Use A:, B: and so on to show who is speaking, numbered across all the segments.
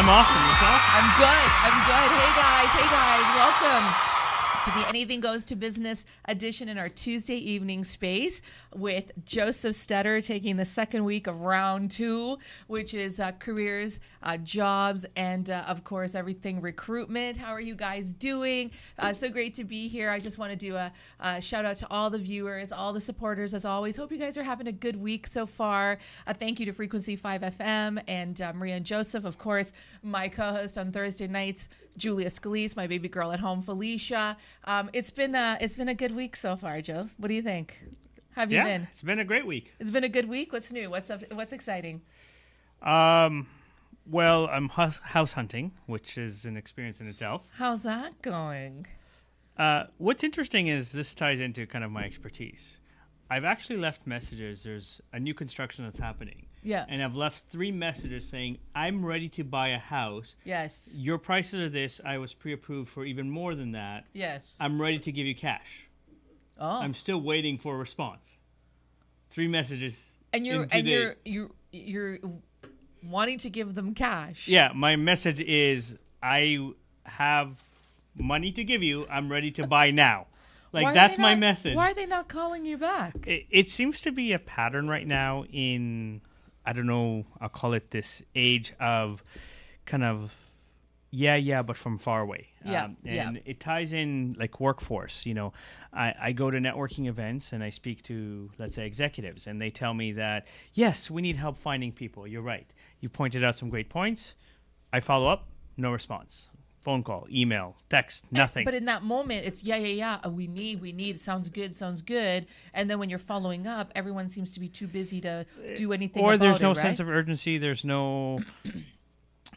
A: I'm awesome. Yourself?
B: I'm good. Hey guys, welcome to the Anything Goes to Business edition in our Tuesday evening space with Josef Stetter taking the second week of round 2, which is careers, jobs, and of course everything recruitment. How are you guys doing? So great to be here. I just want to do a shout out to all the viewers, all the supporters as always. Hope you guys are having a good week so far. Thank you to Frequency 5 FM and Maria and Joseph, of course, my co-host on Thursday nights, Julia Scalise, my baby girl at home, Felicia. It's been a good week so far, Joe. What do you think? How have you been?
A: It's been a great week.
B: It's been a good week. What's new? What's exciting?
A: Well, I'm house hunting, which is an experience in itself.
B: How's that going?
A: What's interesting is this ties into kind of my expertise. I've actually left messages. There's a new construction that's happening.
B: Yeah.
A: And I've left 3 messages saying, I'm ready to buy a house.
B: Yes.
A: Your prices are this. I was pre-approved for even more than that.
B: Yes.
A: I'm ready to give you cash.
B: Oh.
A: I'm still waiting for a response. 3 messages.
B: And you're wanting to give them cash.
A: Yeah, my message is I have money to give you. I'm ready to buy now. Like, that's my message.
B: Why are they not calling you back?
A: It seems to be a pattern right now in, I don't know, I'll call it this age of kind of, but from far away. It ties in like workforce. You know, I go to networking events and I speak to, let's say, executives, and they tell me that, yes, we need help finding people. You're right. You pointed out some great points. I follow up, no response. Phone call, email, text, nothing.
B: But in that moment, it's we need, sounds good. And then when you're following up, everyone seems to be too busy to do anything about it,
A: or there's no
B: right?
A: sense of urgency. There's no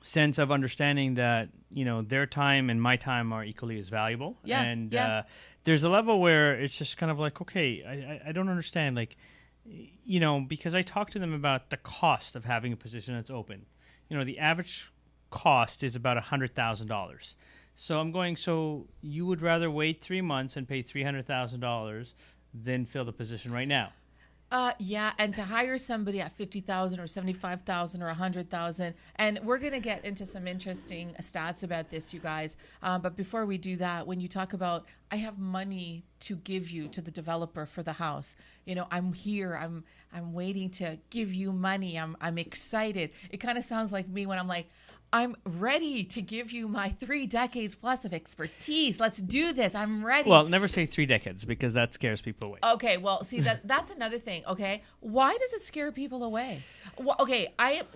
A: sense of understanding that, you know, their time and my time are equally as valuable.
B: Yeah,
A: and
B: yeah.
A: There's a level where it's just kind of like, okay, I don't understand. Like, you know, because I talk to them about the cost of having a position that's open. You know, the average cost is about $100,000. So I'm going, so you would rather wait 3 months and pay $300,000 than fill the position right now?
B: And to hire somebody at $50,000 or $75,000 or $100,000, and we're going to get into some interesting stats about this, you guys. But before we do that, when you talk about, I have money to give you to the developer for the house, you know, I'm here, I'm waiting to give you money, I'm excited. It kind of sounds like me when I'm like, I'm ready to give you my 3 decades plus of expertise. Let's do this. I'm ready.
A: Well, never say 3 decades because that scares people away.
B: Okay, well, see, that's another thing, okay? Why does it scare people away? Well, okay,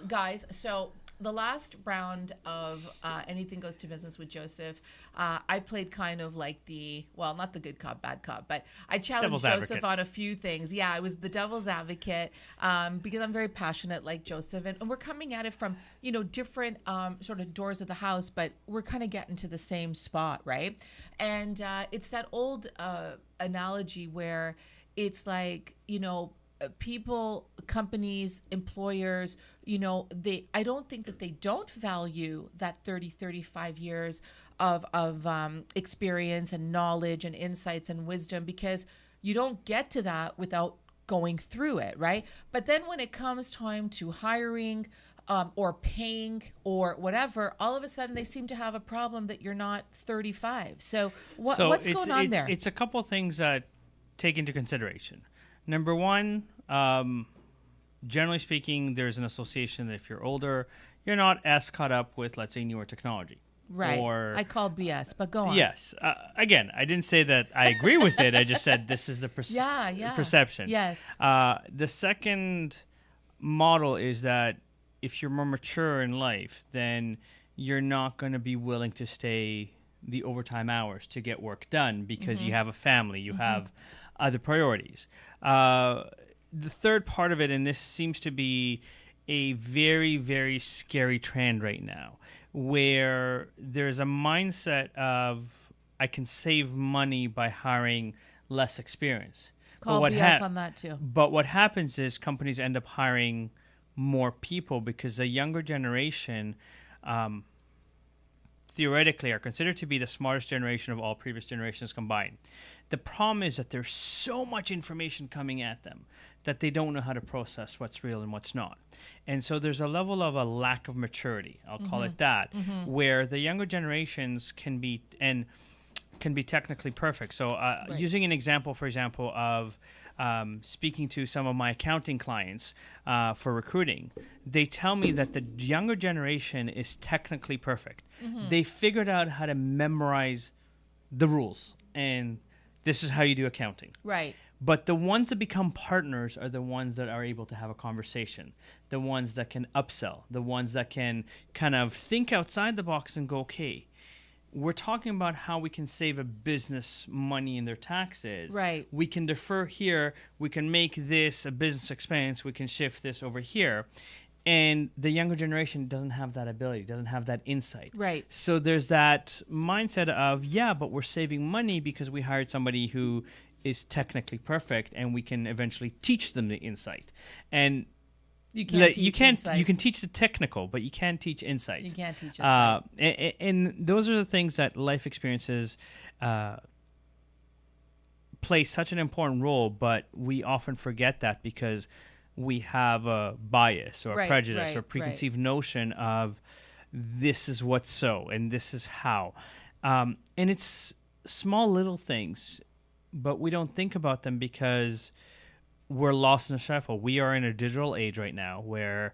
B: guys, so the last round of Anything Goes to Business with Joseph, I played kind of like not the good cop, bad cop, but I challenged Joseph on a few things. Yeah, I was the devil's advocate because I'm very passionate like Joseph, and we're coming at it from, you know, different sort of doors of the house, but we're kind of getting to the same spot, right? And it's that old analogy where it's like, you know, people, companies, employers, you know, I don't think that they don't value that 35 years of experience and knowledge and insights and wisdom, because you don't get to that without going through it, right? But then when it comes time to hiring or paying or whatever, all of a sudden they seem to have a problem that you're not 35. So what's going on there?
A: It's a couple things that take into consideration. Number one, generally speaking, there's an association that if you're older, you're not as caught up with, let's say, newer technology.
B: Right. I call BS, but go on.
A: Yes. Again, I didn't say that I agree with it. I just said this is the perception.
B: Yes.
A: The second model is that if you're more mature in life, then you're not going to be willing to stay the overtime hours to get work done because you have a family, you have other priorities. The third part of it, and this seems to be a very, very scary trend right now, where there's a mindset of I can save money by hiring less experience.
B: Call BS on that too.
A: But what happens is companies end up hiring more people because the younger generation theoretically are considered to be the smartest generation of all previous generations combined. The problem is that there's so much information coming at them that they don't know how to process what's real and what's not. And so there's a level of a lack of maturity, I'll call it that, where the younger generations can be technically perfect. So using an example, for example, of speaking to some of my accounting clients for recruiting, they tell me that the younger generation is technically perfect. They figured out how to memorize the rules, and this is how you do accounting.
B: Right.
A: But the ones that become partners are the ones that are able to have a conversation, the ones that can upsell, the ones that can kind of think outside the box and go, okay, we're talking about how we can save a business money in their taxes.
B: Right.
A: We can defer here. We can make this a business expense. We can shift this over here. And the younger generation doesn't have that ability, doesn't have that insight.
B: Right.
A: So there's that mindset of, yeah, but we're saving money because we hired somebody who is technically perfect and we can eventually teach them the insight. And
B: You can't teach insight.
A: you can teach the technical, but you can't teach insight.
B: You can't teach insight.
A: And those are the things that life experiences play such an important role, but we often forget that because we have a bias or a prejudice or preconceived notion of this is what's so and this is how. And it's small little things, but we don't think about them because we're lost in a shuffle. We are in a digital age right now where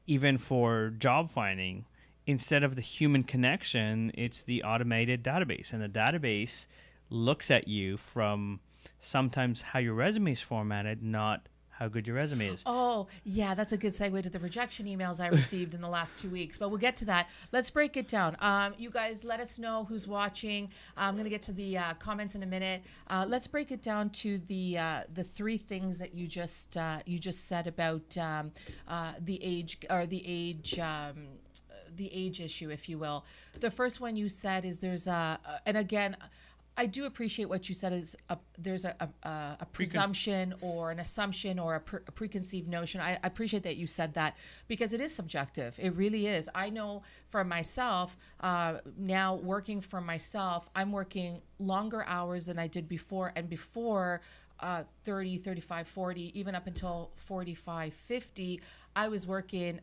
A: even for job finding, instead of the human connection, it's the automated database. And the database looks at you from sometimes how your resume is formatted, not how good your resume is.
B: Oh, yeah, that's a good segue to the rejection emails I received in the last 2 weeks. But we'll get to that. Let's break it down. You guys, let us know who's watching. I'm going to get to the comments in a minute. Let's break it down to the three things that you just said about the age or the age issue, if you will. The first one you said is there's and again, I do appreciate what you said is there's a presumption or an assumption or a preconceived notion. I appreciate that you said that because it is subjective. It really is. I know for myself, now working for myself, I'm working longer hours than I did before. And before 30, 35, 40, even up until 45, 50, I was working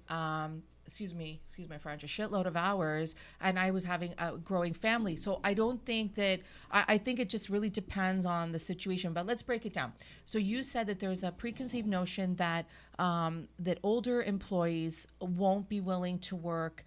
B: excuse my French, a shitload of hours, and I was having a growing family. So I don't think that, I think it just really depends on the situation, but let's break it down. So you said that there's a preconceived notion that that older employees won't be willing to work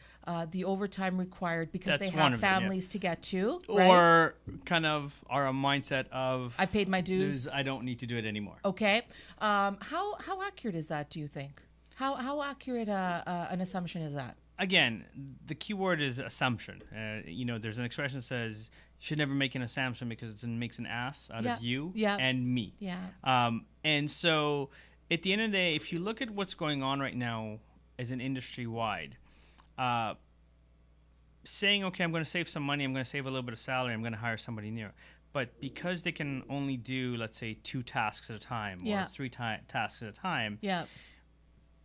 B: the overtime required because they have families to get to, right?
A: Or kind of are a mindset of,
B: I paid my dues.
A: I don't need to do it anymore.
B: Okay. How accurate is that, do you think? How accurate an assumption is that?
A: Again, the key word is assumption. There's an expression that says you should never make an assumption because it makes an ass out of you and me.
B: Yeah.
A: And so at the end of the day, if you look at what's going on right now as an industry-wide, saying, okay, I'm going to save some money, I'm going to save a little bit of salary, I'm going to hire somebody new. But because they can only do, let's say, 2 tasks at a time or 3 tasks at a time,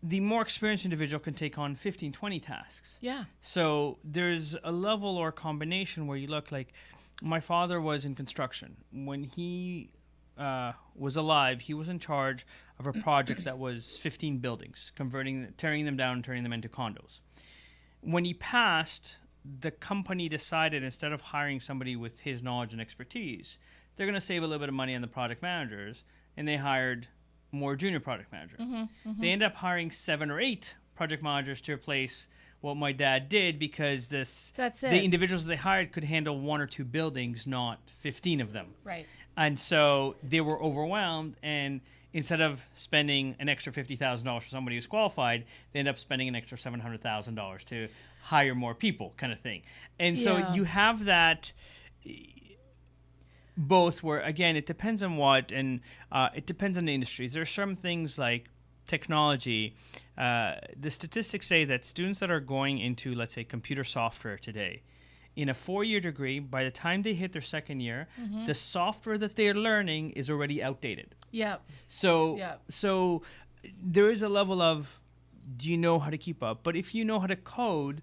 A: the more experienced individual can take on 15, 20 tasks.
B: Yeah.
A: So there's a level or combination where you look like my father was in construction. When he was alive, he was in charge of a project that was 15 buildings, tearing them down and turning them into condos. When he passed, the company decided instead of hiring somebody with his knowledge and expertise, they're going to save a little bit of money on the project managers, and they hired more junior project manager. They end up hiring 7 or 8 project managers to replace what my dad did because the individuals they hired could handle 1 or 2 buildings, not 15 of them.
B: Right.
A: And so they were overwhelmed, and instead of spending an extra $50,000 for somebody who's qualified, they end up spending an extra $700,000 to hire more people, kind of thing. And so you have that both where, again, it depends on what, and it depends on the industries. There are some things like technology. The statistics say that students that are going into, let's say, computer software today, in a 4-year degree, by the time they hit their second year, the software that they're learning is already outdated.
B: Yeah.
A: So there is a level of, do you know how to keep up? But if you know how to code,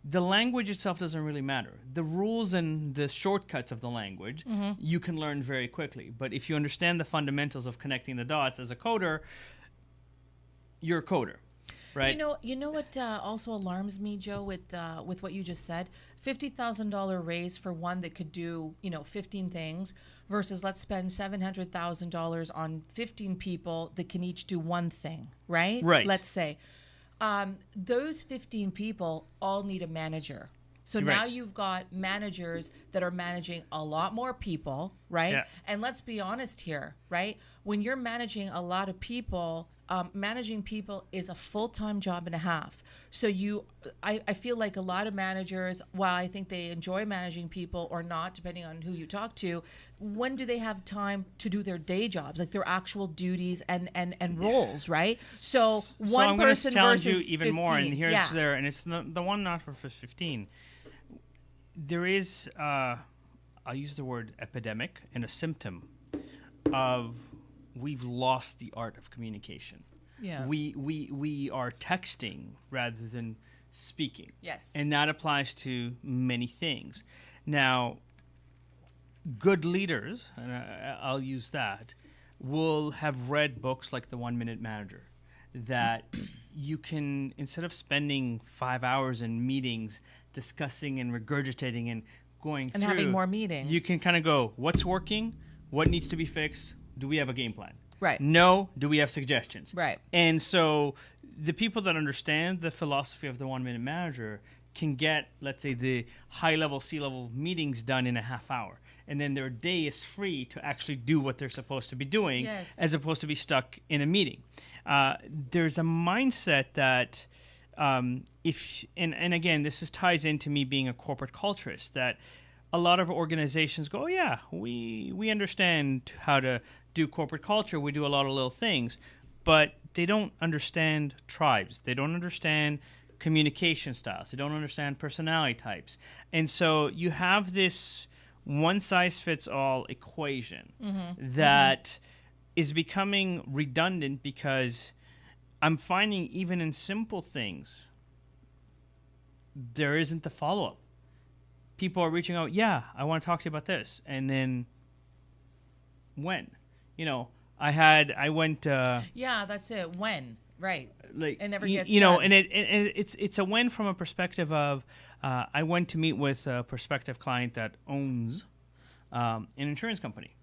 A: the language itself doesn't really matter. The rules and the shortcuts of the language, you can learn very quickly. But if you understand the fundamentals of connecting the dots as a coder, you're a coder, right?
B: You know what also alarms me, Joe, with what you just said? $50,000 raise for one that could do 15 things, versus let's spend $700,000 on 15 people that can each do one thing, right?
A: Right.
B: Let's say those 15 people all need a manager. So
A: Right.
B: now you've got managers that are managing a lot more people, right?
A: Yeah.
B: And let's be honest here, right? When you're managing a lot of people, managing people is a full-time job and a half. So I feel like a lot of managers, while I think they enjoy managing people or not, depending on who you talk to, when do they have time to do their day jobs, like their actual duties and roles, right? So one
A: I'm gonna
B: person
A: challenge
B: versus
A: you even
B: 15.
A: more, and here's
B: yeah.
A: there, and it's the one not for 15. There is, I'll use the word epidemic, and a symptom of we've lost the art of communication.
B: Yeah.
A: We are texting rather than speaking.
B: Yes.
A: And that applies to many things. Now, good leaders, and I'll use that, will have read books like The 1 Minute Manager, that you can, instead of spending 5 hours in meetings discussing and regurgitating and going
B: And
A: through,
B: having more meetings.
A: you can kind of go, what's working? What needs to be fixed? Do we have a game plan?
B: Right.
A: No. Do we have suggestions?
B: Right.
A: And so the people that understand the philosophy of the 1 Minute Manager can get, let's say, the high-level, C-level meetings done in a half hour. And then their day is free to actually do what they're supposed to be doing,
B: Yes.
A: as opposed to be stuck in a meeting. There's a mindset that and again, this ties into me being a corporate culturist, that a lot of organizations go, oh, yeah, we understand how to do corporate culture. We do a lot of little things, but they don't understand tribes. They don't understand communication styles. They don't understand personality types. And so you have this one-size-fits-all equation that is becoming redundant, because I'm finding even in simple things, there isn't the follow-up. People are reaching out, yeah, I want to talk to you about this. And then when? I went...
B: yeah, that's it. When? Right.
A: Like,
B: it never gets
A: done.
B: done.
A: And it's a win from a perspective of, I went to meet with a prospective client that owns an insurance company.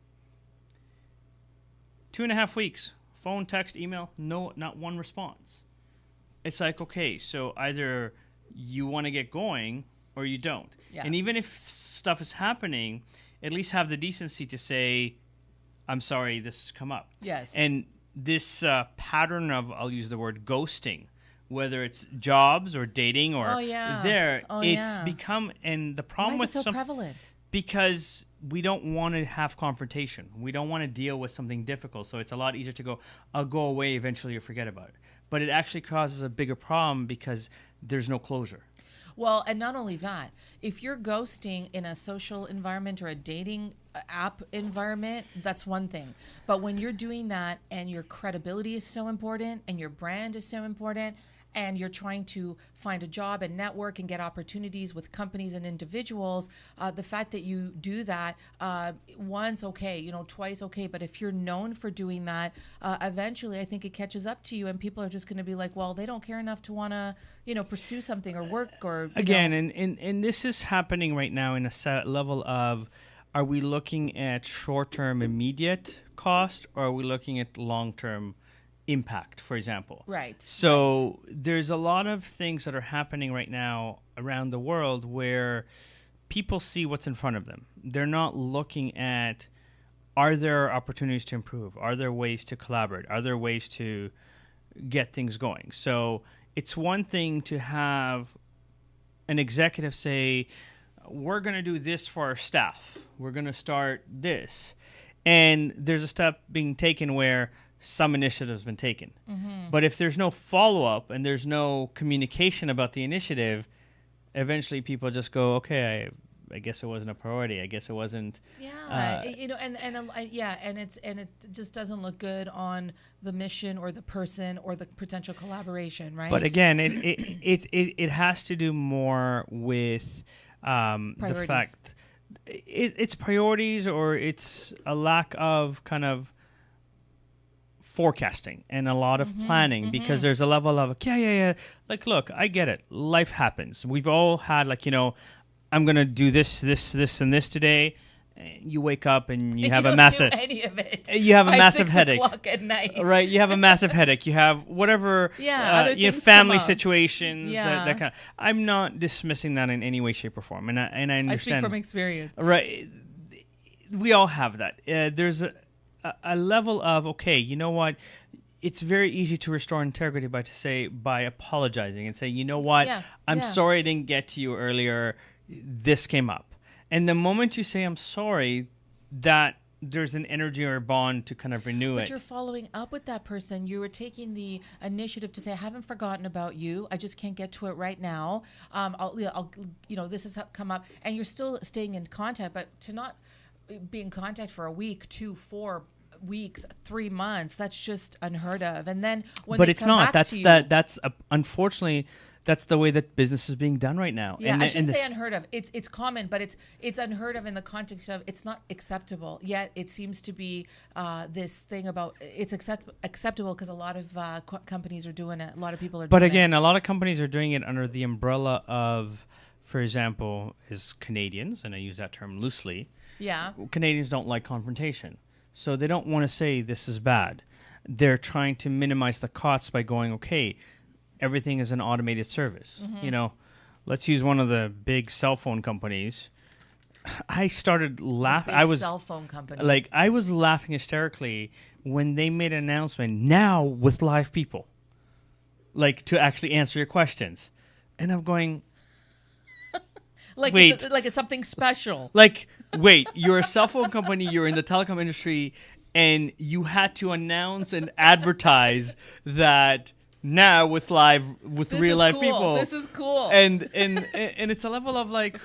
A: 2.5 weeks, phone, text, email, no, not one response. It's like, okay, so either you want to get going or you don't.
B: Yeah.
A: And even if stuff is happening, at least have the decency to say, I'm sorry, this has come up.
B: Yes.
A: And this pattern of, I'll use the word ghosting, whether it's jobs or dating or it's become, and the problem
B: Why
A: with
B: is it so prevalent?
A: Because we don't want to have confrontation. We don't want to deal with something difficult. So it's a lot easier to go, I'll go away, eventually you'll forget about it. But it actually causes a bigger problem because there's no closure.
B: Well, and not only that, if you're ghosting in a social environment or a dating app environment, that's one thing. But when you're doing that and your credibility is so important and your brand is so important, and you're trying to find a job and network and get opportunities with companies and individuals, the fact that you do that once, okay, twice, okay, but if you're known for doing that, eventually I think it catches up to you, and people are just going to be like, well, they don't care enough to want to, pursue something or work or
A: again, and this is happening right now in a level of, are we looking at short-term immediate cost, or are we looking at long-term impact, for example?
B: Right.
A: So there's a lot of things that are happening right now around the world where people see what's in front of them. They're not looking at, are there opportunities to improve? Are there ways to collaborate? Are there ways to get things going? So it's one thing to have an executive say, we're going to do this for our staff. We're going to start this. And there's a step being taken where some initiative has been taken. But if there's no follow-up and there's no communication about the initiative, eventually people just go, okay, guess it wasn't a priority. I guess it wasn't.
B: Yeah, and it just doesn't look good on the mission or the person or the potential collaboration, right?
A: But again, it has to do more with the fact it's priorities, or it's a lack of kind of forecasting and a lot of planning, because there's a level of like, look, I get it, life happens, we've all had, like, I'm gonna do this and this today. You wake up and you have a massive
B: any of it.
A: You have a massive
B: 6
A: headache
B: at night.
A: Right, you have a massive headache. You have whatever.
B: Other
A: you have
B: things
A: family
B: come up.
A: situations. That kind of, I'm not dismissing that in any way, shape, or form, and I understand.
B: I speak from experience.
A: Right, we all have that. There's a level of, okay, you know what? It's very easy to restore integrity by apologizing and say, you know what? I'm sorry I didn't get to you earlier. This came up. And the moment you say, I'm sorry, that there's an energy or a bond to kind of renew it.
B: But you're following up with that person. You were taking the initiative to say, I haven't forgotten about you. I just can't get to it right now. This has come up. And you're still staying in contact, but to not be in contact for a week, 2, 4 weeks, 3 months, that's just unheard of. And then when
A: but
B: they
A: it's
B: come
A: not.
B: back to you,
A: That's unfortunately, that's the way that business is being done right now.
B: Yeah, I shouldn't say unheard of. It's common, but it's unheard of in the context of it's not acceptable. Yet it seems to be this thing about it's acceptable because a lot of companies are doing it. A lot of people are doing it.
A: But again, a lot of companies are doing it under the umbrella of, for example, is Canadians, and I use that term loosely.
B: Yeah.
A: Canadians don't like confrontation. So they don't want to say this is bad. They're trying to minimize the costs by going, okay, everything is an automated service. Let's use one of the big cell phone companies. I started laughing.
B: Cell phone companies.
A: Like, I was laughing hysterically when they made an announcement now with live people, like, to actually answer your questions. And I'm going, wait,
B: it's something special.
A: Like, wait, you're a cell phone company, you're in the telecom industry, and you had to announce and advertise that now with real live people.
B: This is cool.
A: And it's a level of, like,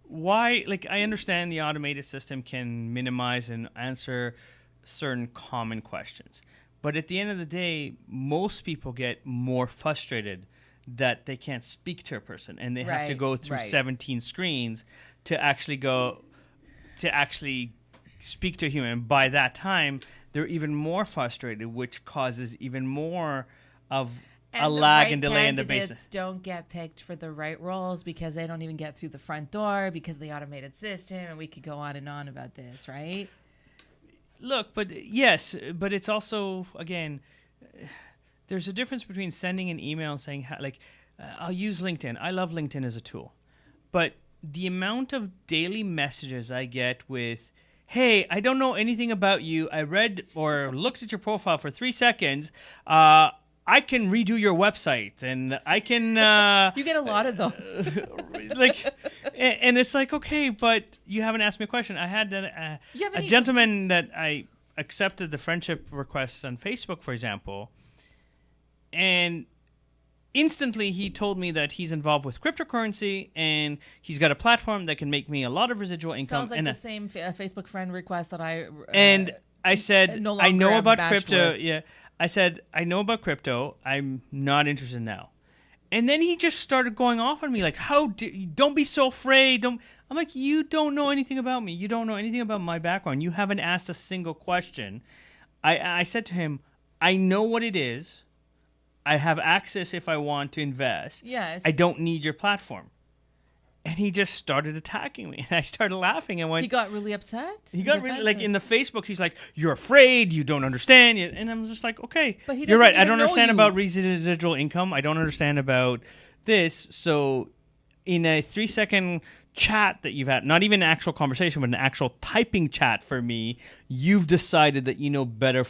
A: why? Like, I understand the automated system can minimize and answer certain common questions, but at the end of the day, most people get more frustrated that they can't speak to a person, and they have to go through 17 screens to actually speak to a human. By that time, they're even more frustrated, which causes even more of a lag and delay in the basis.
B: Candidates don't get picked for the right roles because they don't even get through the front door because of the automated system, and we could go on and on about this, right?
A: Look, but yes, but it's also, again, there's a difference between sending an email and saying, I'll use LinkedIn. I love LinkedIn as a tool. But the amount of daily messages I get with, hey, I don't know anything about you. I read or looked at your profile for 3 seconds. I can redo your website, and I can...
B: you get a lot of those.
A: And it's like, okay, but you haven't asked me a question. I had a gentleman that I accepted the friendship request on Facebook, for example, and instantly he told me that he's involved with cryptocurrency and he's got a platform that can make me a lot of residual income.
B: Sounds like the same Facebook friend request that I...
A: and I said,
B: no
A: I know about crypto.
B: with.
A: Yeah. I said, I know about crypto. I'm not interested now. And then he just started going off on me like, don't be so afraid. I'm like, you don't know anything about me. You don't know anything about my background. You haven't asked a single question. I said to him, I know what it is. I have access if I want to invest.
B: Yes.
A: I don't need your platform. And he just started attacking me. And I started laughing and went...
B: He got really upset?
A: He got really... Like, in the Facebook, he's like, you're afraid, you don't understand. And I'm just like, okay,
B: but he
A: you're right. I
B: even
A: don't
B: know
A: understand
B: you.
A: about residual income. I don't understand about this. So in a 3-second chat that you've had, not even an actual conversation, but an actual typing chat for me, you've decided that you know better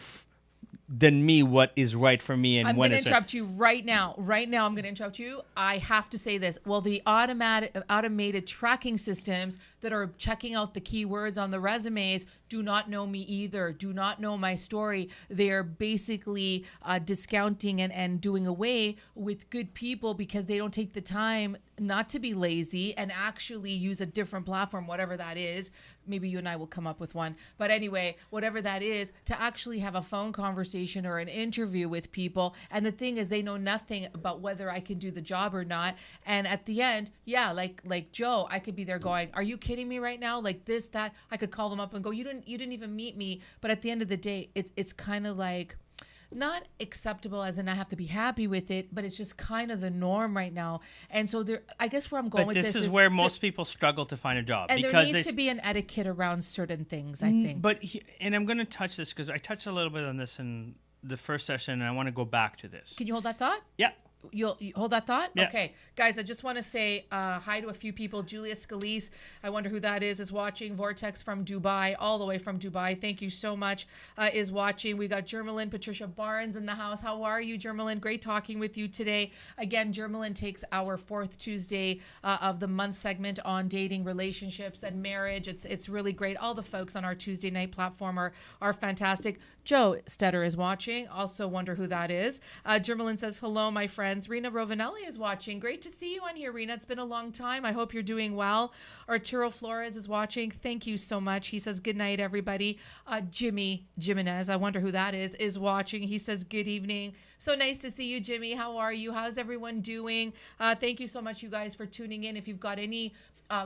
A: than me what is right for me and
B: I'm
A: when
B: going
A: it's
B: to interrupt you right now. Right now, I'm going to interrupt you. I have to say this. Well, the automated tracking systems that are checking out the keywords on the resumes do not know me either, do not know my story. They're basically discounting and doing away with good people because they don't take the time not to be lazy and actually use a different platform, whatever that is. Maybe you and I will come up with one. But anyway, whatever that is, to actually have a phone conversation or an interview with people. And the thing is, they know nothing about whether I can do the job or not. And at the end, yeah, like Joe, I could be there going, are you kidding me right now? Like this, that. I could call them up and go, you didn't even meet me. But at the end of the day, it's kind of like, not acceptable as in I have to be happy with it, but it's just kind of the norm right now. And so there, I guess where I'm going with this
A: is where most people struggle to find a job.
B: And because there needs to be an etiquette around certain things, I think.
A: And I'm going to touch this because I touched a little bit on this in the first session, and I want to go back to this.
B: Can you hold that thought?
A: Yeah.
B: You hold that thought?
A: Yeah.
B: Okay. Guys, I just want to say hi to a few people. Julia Scalise, I wonder who that is watching. Vortex from Dubai, all the way from Dubai. Thank you so much, is watching. We got Jermalyn, Patricia Barnes in the house. How are you, Jermalyn? Great talking with you today. Again, Jermalyn takes our fourth Tuesday of the month segment on dating, relationships, and marriage. It's really great. All the folks on our Tuesday night platform are fantastic. Joe Stetter is watching. Also wonder who that is. Jermalyn says, hello, my friends. Rena Rovinelli is watching. Great to see you on here, Rena. It's been a long time. I hope you're doing well. Arturo Flores is watching. Thank you so much. He says, good night, everybody. Jimmy Jimenez, I wonder who that is watching. He says, good evening. So nice to see you, Jimmy. How are you? How's everyone doing? Thank you so much, you guys, for tuning in. If you've got any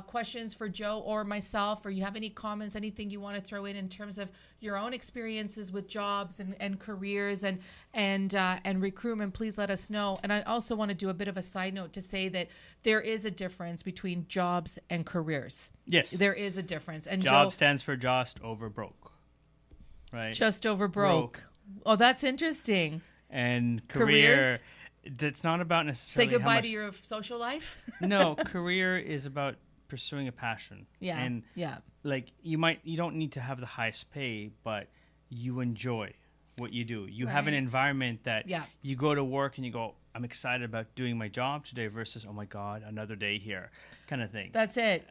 B: questions for Joe or myself, or you have any comments, anything you want to throw in terms of your own experiences with jobs and careers and recruitment, please let us know. And I also want to do a bit of a side note to say that there is a difference between jobs and careers.
A: Yes.
B: There is a difference. And
A: Job
B: Joe,
A: stands for just over broke, right?
B: Just over broke. Oh, that's interesting.
A: And career, that's not about necessarily
B: say goodbye to your social life.
A: No, career is about pursuing a passion.
B: Yeah.
A: And like you don't need to have the highest pay, but you enjoy what you do. You have an environment that you go to work and you go, I'm excited about doing my job today versus, oh my God, another day here kind of thing.
B: That's it.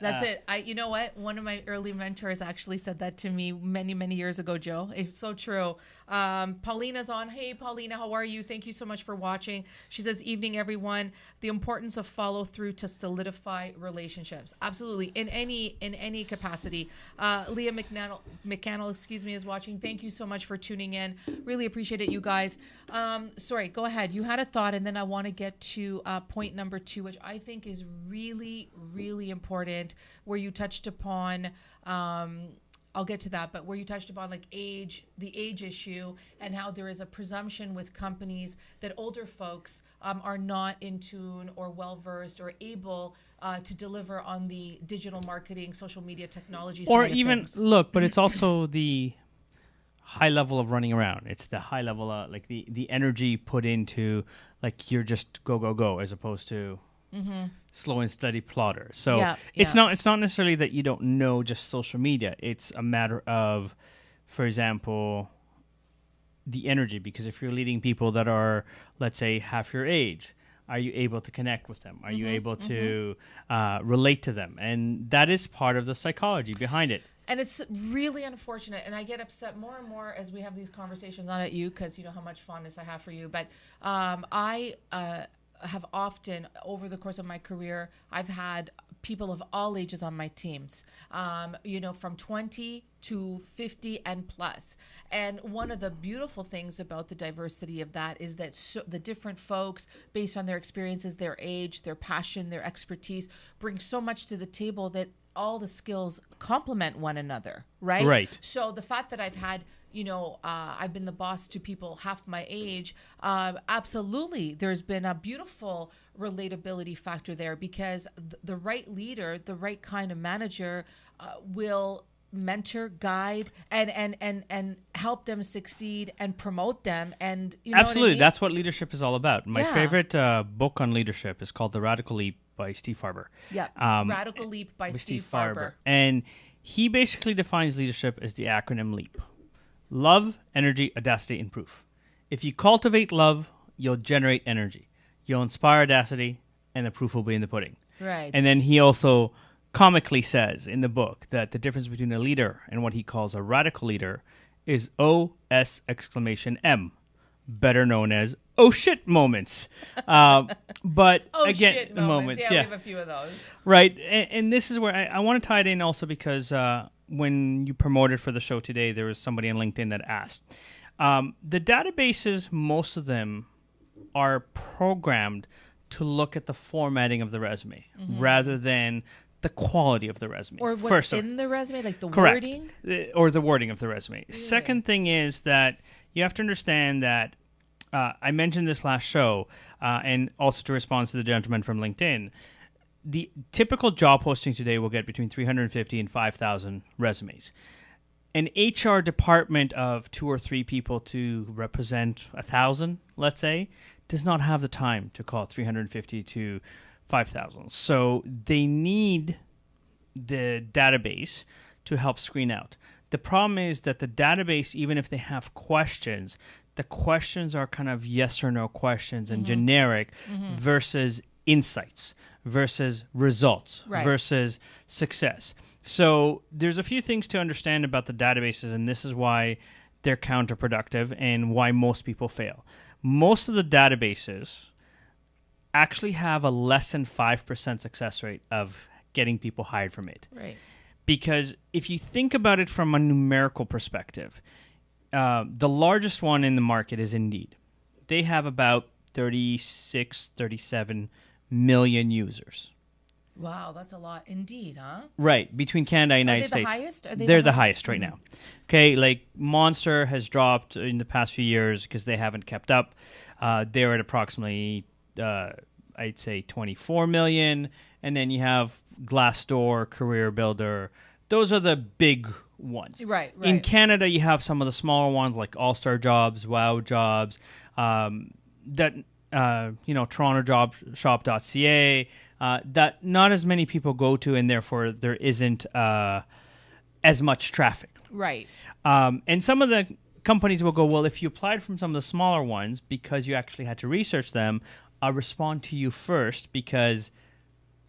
B: You know what? One of my early mentors actually said that to me many, many years ago, Joe. It's so true. Paulina's on. Hey, Paulina, how are you? Thank you so much for watching. She says, evening, everyone. The importance of follow through to solidify relationships. Absolutely. In any capacity. Leah McCannell, is watching. Thank you so much for tuning in. Really appreciate it, you guys. Sorry, go ahead. You had a thought, and then I want to get to point number 2, which I think is really, really important, where you touched upon I'll get to that, but where you touched upon like the age issue, and how there is a presumption with companies that older folks are not in tune or well-versed or able to deliver on the digital marketing, social media technology side of things.
A: But it's also the high level of running around. It's the high level, like the energy put into, like, you're just go, as opposed to slow and steady plotter. So it's not necessarily that you don't know just social media. It's a matter of, for example, the energy. Because if you're leading people that are, let's say, half your age, are you able to connect with them? Are you able to relate to them? And that is part of the psychology behind it.
B: And it's really unfortunate, and I get upset more and more as we have these conversations, not at you, because you know how much fondness I have for you, but I have often, over the course of my career, I've had people of all ages on my teams, from 20 to 50 and plus. And one of the beautiful things about the diversity of that is that the different folks, based on their experiences, their age, their passion, their expertise, bring so much to the table that all the skills complement one another, right?
A: Right.
B: So the fact that I've had, I've been the boss to people half my age, absolutely, there's been a beautiful relatability factor there, because the right leader, the right kind of manager will mentor, guide, and help them succeed and promote them. And
A: absolutely,
B: what I mean?
A: That's what leadership is all about. My favorite book on leadership is called The Radical Leap by Steve Farber.
B: Yeah, Radical Leap by Steve Farber.
A: And he basically defines leadership as the acronym LEAP. Love, energy, audacity, and proof. If you cultivate love, you'll generate energy. You'll inspire audacity, and the proof will be in the pudding.
B: Right.
A: And then he also comically says in the book that the difference between a leader and what he calls a radical leader is OS exclamation M, better known as oh shit moments. But
B: Oh
A: again,
B: shit moments. Yeah,
A: yeah.
B: we have a few of those.
A: Right. And this is where I want to tie it in also because when you promoted for the show today, there was somebody on LinkedIn that asked. The databases, most of them are programmed to look at the formatting of the resume rather than the quality of the resume.
B: Or what's in the resume, like the
A: correct.
B: wording?
A: Or the wording of the resume. Second thing is that you have to understand that I mentioned this last show, and also to respond to the gentleman from LinkedIn, the typical job posting today will get between 350 and 5,000 resumes. An HR department of 2 or 3 people to represent 1,000, let's say, does not have the time to call 350 to 5,000. So they need the database to help screen out. The problem is that the database, even if they have questions, the questions are kind of yes or no questions and generic versus insights versus results versus success. So there's a few things to understand about the databases, and this is why they're counterproductive and why most people fail. Most of the databases actually have a less than 5% success rate of getting people hired from it.
B: Right.
A: Because if you think about it from a numerical perspective, the largest one in the market is Indeed. They have about 36, 37 million users.
B: Wow, that's a lot. Indeed, huh?
A: Right, between Canada and United States.
B: Are they the highest? Are they
A: They're the highest right now. Okay, like Monster has dropped in the past few years because they haven't kept up. They're at approximately, I'd say, 24 million. And then you have Glassdoor, Career Builder. Those are the big ones.
B: Right.
A: In Canada, you have some of the smaller ones like All-Star Jobs, Wow Jobs, TorontoJobShop.ca, that not as many people go to, and therefore there isn't as much traffic.
B: Right.
A: And some of the companies will go, well, if you applied from some of the smaller ones because you actually had to research them, I'll respond to you first because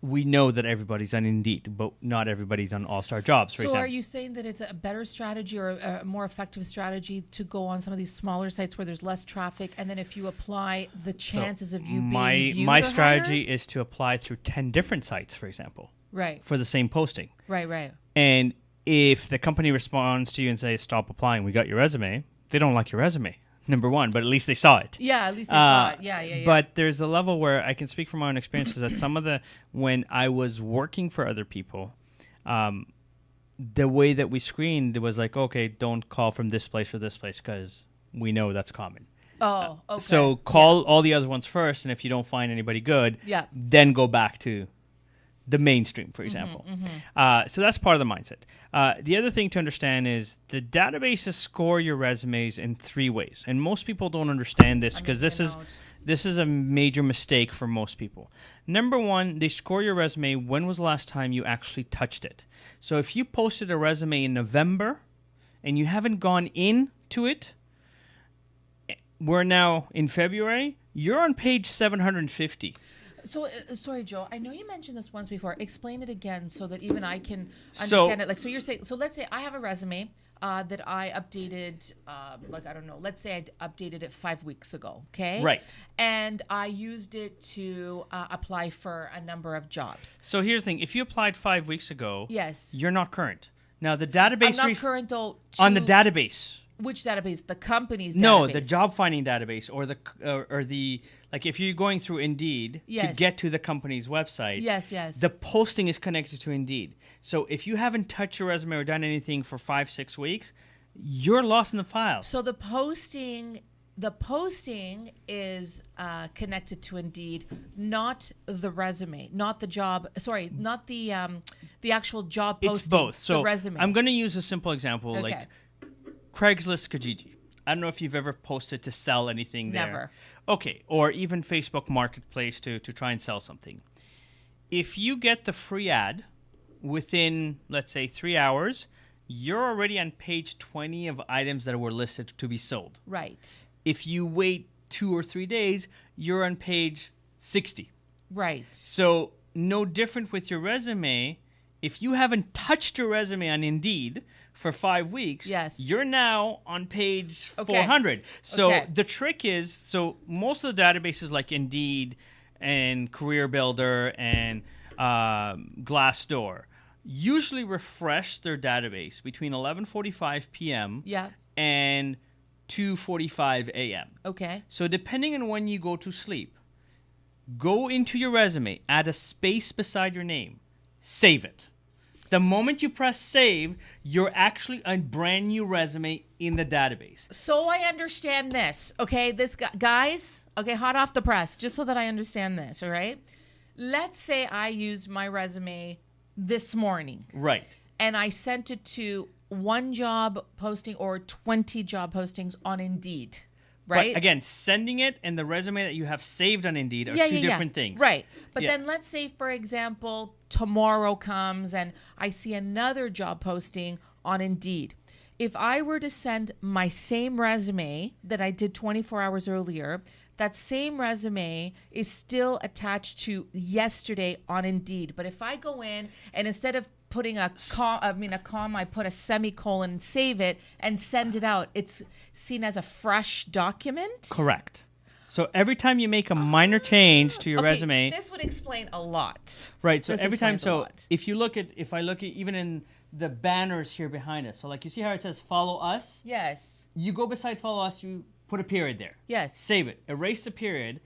A: we know that everybody's on Indeed, but not everybody's on All-Star Jobs, for example.
B: So are you saying that it's a better strategy or a more effective strategy to go on some of these smaller sites where there's less traffic, and then if you apply, the chances of you being viewed
A: my
B: are
A: strategy
B: higher?
A: is to apply through 10 different sites, for example,
B: Right.
A: for the same posting.
B: Right.
A: And if the company responds to you and says, stop applying, we got your resume, they don't like your resume, number one, but at least they saw it.
B: Yeah, at least they saw it. Yeah.
A: But there's a level where I can speak from my own experiences that some of when I was working for other people, the way that we screened was like, okay, don't call from this place or this place because we know that's common.
B: Oh, okay.
A: So call all the other ones first, and if you don't find anybody good, then go back to the mainstream, for example. So that's part of the mindset. The other thing to understand is the databases score your resumes in 3 ways, and most people don't understand this because this is a major mistake for most people. Number one, they score your resume when was the last time you actually touched it. So if you posted a resume in November and you haven't gone into it, we're now in February, you're on page 750.
B: So, sorry, Joe, I know you mentioned this once before. Explain it again so that even I can understand it. Like, so you're saying, so let's say I have a resume that I updated, let's say I updated it 5 weeks ago, okay?
A: Right.
B: And I used it to apply for a number of jobs.
A: So here's the thing. If you applied 5 weeks ago,
B: yes,
A: you're not current. Now, the database...
B: I'm not current, though,
A: on the database.
B: Which database? The company's database?
A: No, the job finding database or the like if you're going through Indeed to get to the company's website.
B: Yes.
A: The posting is connected to Indeed. So if you haven't touched your resume or done anything for 5-6 weeks, you're lost in the file.
B: So the posting is connected to Indeed, not the resume, not the job. Sorry, not the actual job posting.
A: It's both. So
B: the resume.
A: I'm going to use a simple example,
B: Okay.
A: like Craigslist Kijiji. I don't know if you've ever posted to sell anything there.
B: Never.
A: Okay, or even Facebook Marketplace to try and sell something. If you get the free ad within, let's say, 3 hours, you're already on page 20 of items that were listed to be sold.
B: Right.
A: If you wait 2 or 3 days, you're on page 60.
B: Right.
A: So no different with your resume. if you haven't touched your resume on Indeed for 5 weeks,
B: Yes.
A: you're now on page
B: Okay.
A: 400. So
B: Okay.
A: the trick is, so most of the databases like Indeed and Career Builder and Glassdoor usually refresh their database between 11:45 p.m.
B: Yeah.
A: and 2:45 a.m.
B: Okay.
A: So depending on when you go to sleep, go into your resume, add a space beside your name, save it. The moment you press save, you're actually a brand new resume in the database.
B: So I understand this. Okay, this guys. Okay, hot off the press, just so that I understand this. All right. Let's say I used my resume this morning,
A: Right.
B: and I sent it to one job posting or 20 job postings on Indeed. Right.
A: But again, sending it and the resume that you have saved on Indeed are two different things.
B: Right. But
A: Yeah.
B: then let's say, for example, tomorrow comes and I see another job posting on Indeed. If I were to send my same resume that I did 24 hours earlier, that same resume is still attached to yesterday on Indeed. But if I go in and instead of putting a comma, I put a semicolon and save it and send it out, it's seen as a fresh document?
A: Correct. So every time you make a minor change to your
B: Okay,
A: resume,
B: this would explain a lot.
A: right? So
B: this
A: every time,
B: explains a
A: so
B: lot.
A: if I look at even in the banners here behind us, so like you see how it says follow us,
B: Yes.
A: you go beside follow us, you put a period there.
B: Yes.
A: Save it, erase the period.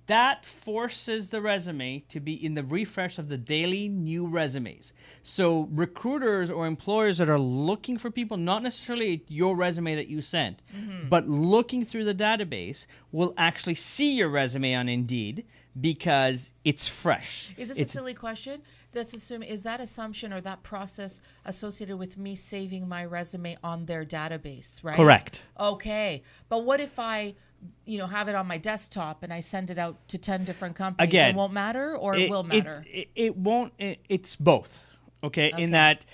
A: That forces the resume to be in the refresh of the daily new resumes. So recruiters or employers that are looking for people, not necessarily your resume that you sent, but looking through the database, will actually see your resume on Indeed because it's fresh.
B: Is this a silly question? Is that assumption or that process associated with me saving my resume on their database, right?
A: Correct.
B: Okay. But what if I, have it on my desktop and I send it out to 10 different companies?
A: Again,
B: it won't matter, or it will matter?
A: It won't. It's both. Okay? In that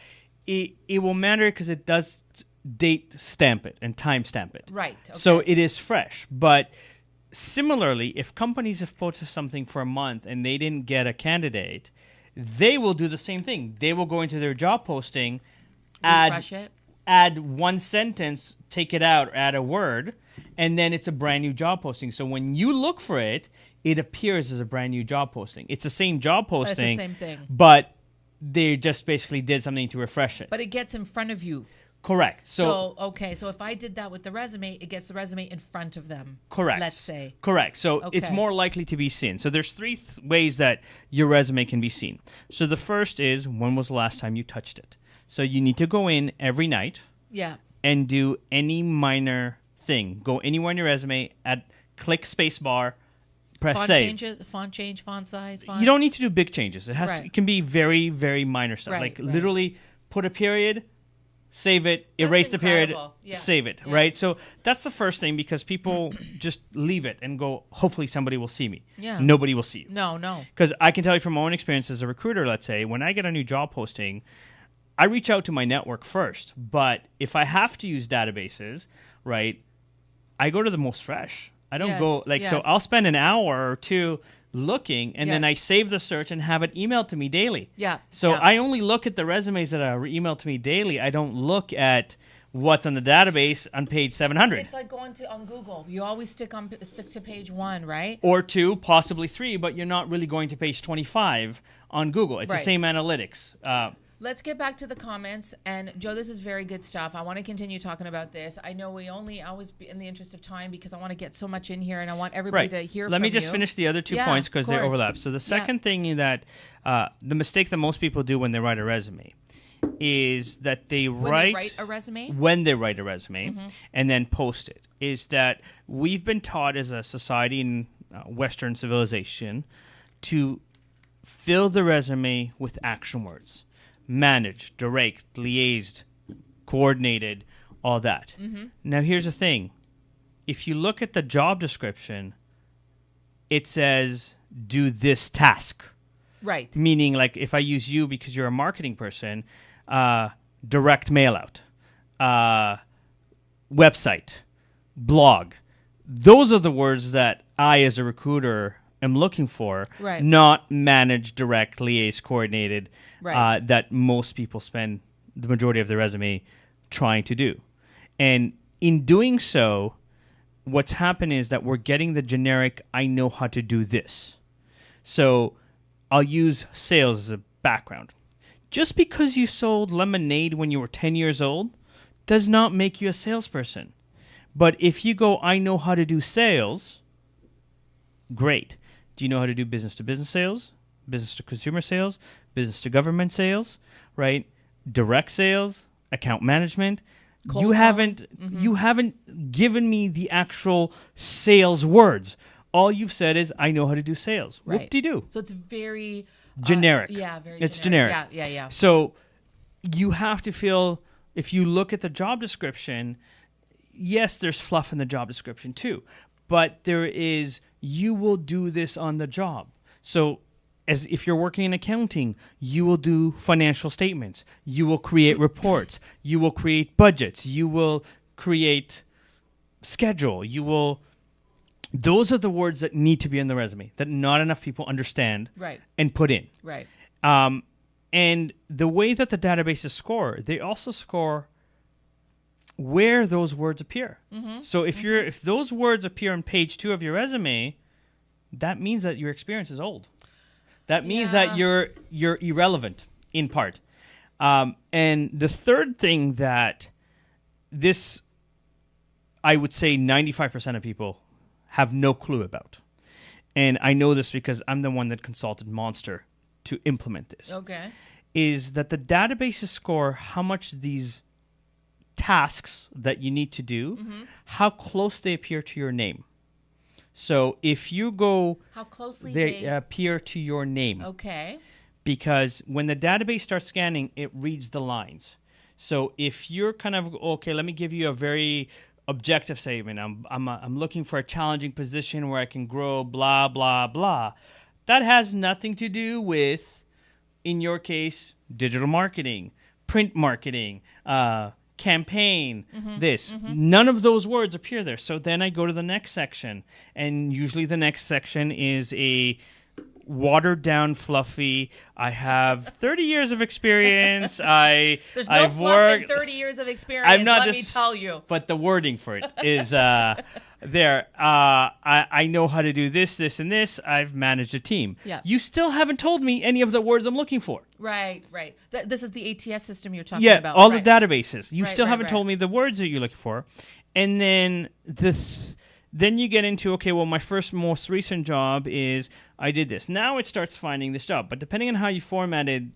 A: it will matter because it does date stamp it and time stamp it.
B: Right. Okay.
A: So it is fresh. But similarly, if companies have posted something for a month and they didn't get a candidate, they will do the same thing. They will go into their job posting,
B: Refresh it.
A: add one sentence, take it out, add a word, and then it's a brand new job posting. So when you look for it, it appears as a brand new job posting. It's the same job posting.
B: It's the same thing.
A: But they just basically did something to refresh it.
B: But it gets in front of you.
A: Correct.
B: So if I did that with the resume, it gets the resume in front of them.
A: Correct.
B: Let's say.
A: Correct. So it's
B: Okay.
A: more likely to be seen. So there's three ways that your resume can be seen. So the first is, when was the last time you touched it? So you need to go in every night
B: Yeah.
A: and do any minor thing. Go anywhere in your resume, click spacebar, press
B: Font
A: save.
B: changes, font change, font size, font.
A: You don't need to do big changes. It
B: Right.
A: it can be very, very minor stuff.
B: Right,
A: Like
B: right.
A: literally put a period, save it, erase the period,
B: incredible. Yeah.
A: save it,
B: Yeah.
A: right? So that's the first thing, because people just leave it and go, hopefully somebody will see me.
B: Yeah.
A: Nobody will see you.
B: No.
A: Because I can tell you from my own experience as a recruiter, let's say, when I get a new job posting, I reach out to my network first. But if I have to use databases, right, I go to the most fresh. I don't go, so
B: yes.
A: I'll spend an hour or two looking, and then
B: Yes.
A: I save the search and have it emailed to me daily.
B: Yeah.
A: So
B: yeah.
A: I only look at the resumes that are emailed to me daily. I don't look at what's on the database on page 700.
B: It's like going on Google. You always stick to page 1, right?
A: Or 2, possibly 3, but you're not really going to page 25 on Google. It's
B: Right.
A: the same analytics.
B: Let's get back to the comments. And Joe, this is very good stuff. I want to continue talking about this. I know I always in the interest of time, because I want to get so much in here and I want everybody to hear
A: Let
B: from
A: me just
B: you.
A: finish the other two
B: Yeah,
A: points
B: of
A: because they
B: course.
A: overlap. So the second thing that the mistake that most people do when they write a resume is that they
B: When
A: write
B: they write a resume?
A: when they write a resume and then post it. Is that we've been taught as a society in Western civilization to fill the resume with action words: managed, direct, liaised, coordinated, all that. Now here's the thing. If you look at the job description, it says do this task.
B: Right.
A: Meaning, like, if I use you because you're a marketing person, direct mail out, website, blog. Those are the words that I, as a recruiter, am looking for,
B: Right.
A: not manage, direct, liaise, coordinated,
B: Right.
A: that most people spend the majority of their resume trying to do. And in doing so, what's happened is that we're getting the generic, I know how to do this. So I'll use sales as a background. Just because you sold lemonade when you were 10 years old does not make you a salesperson. But if you go, I know how to do sales, great. Do you know how to do business to business sales, business to consumer sales, business to government sales, right? Direct sales, account management.
B: Cold
A: You haven't you haven't given me the actual sales words. All you've said is I know how to do sales.
B: Right.
A: Whoop-de-doo.
B: So it's very
A: Generic.
B: Yeah, very.
A: It's
B: generic. Yeah.
A: So you have to feel, if you look at the job description, yes, there's fluff in the job description too, but there is, you will do this on the job. So as if you're working in accounting, you will do financial statements, you will create reports, you will create budgets, you will create schedule, you will, those are the words that need to be in the resume that not enough people understand
B: Right.
A: and put in.
B: Right.
A: And the way that the databases score, they also score where those words appear. So if those words appear on page 2 of your resume, that means that your experience is old. That means that you're irrelevant in part. And the third thing that this, I would say 95% of people have no clue about. And I know this because I'm the one that consulted Monster to implement this.
B: Okay.
A: Is that the databases score how much these tasks that you need to do, how close they appear to your name. So if you go,
B: How closely
A: they appear to your name.
B: Okay.
A: Because when the database starts scanning, it reads the lines. So if you're kind of, okay, let me give you a very objective statement. I'm looking for a challenging position where I can grow, blah, blah, blah. That has nothing to do with, in your case, digital marketing, print marketing, campaign, this. None of those words appear there. So then I go to the next section, and usually the next section is a watered down, fluffy, I have 30 years of experience.
B: There's no
A: I've
B: fluff
A: worked,
B: in 30 years of experience,
A: I'm not
B: let
A: just,
B: me tell you.
A: but the wording for it is there. I know how to do this, this, and this. I've managed a team.
B: Yeah.
A: You still haven't told me any of the words I'm looking for.
B: Right. This is the ATS system you're talking
A: Yeah,
B: about.
A: all
B: right.
A: the databases. You
B: Right,
A: still
B: right,
A: haven't
B: right.
A: told me the words that you're looking for. And then then you get into, okay, well, my most recent job is I did this. Now it starts finding this job. But depending on how you formatted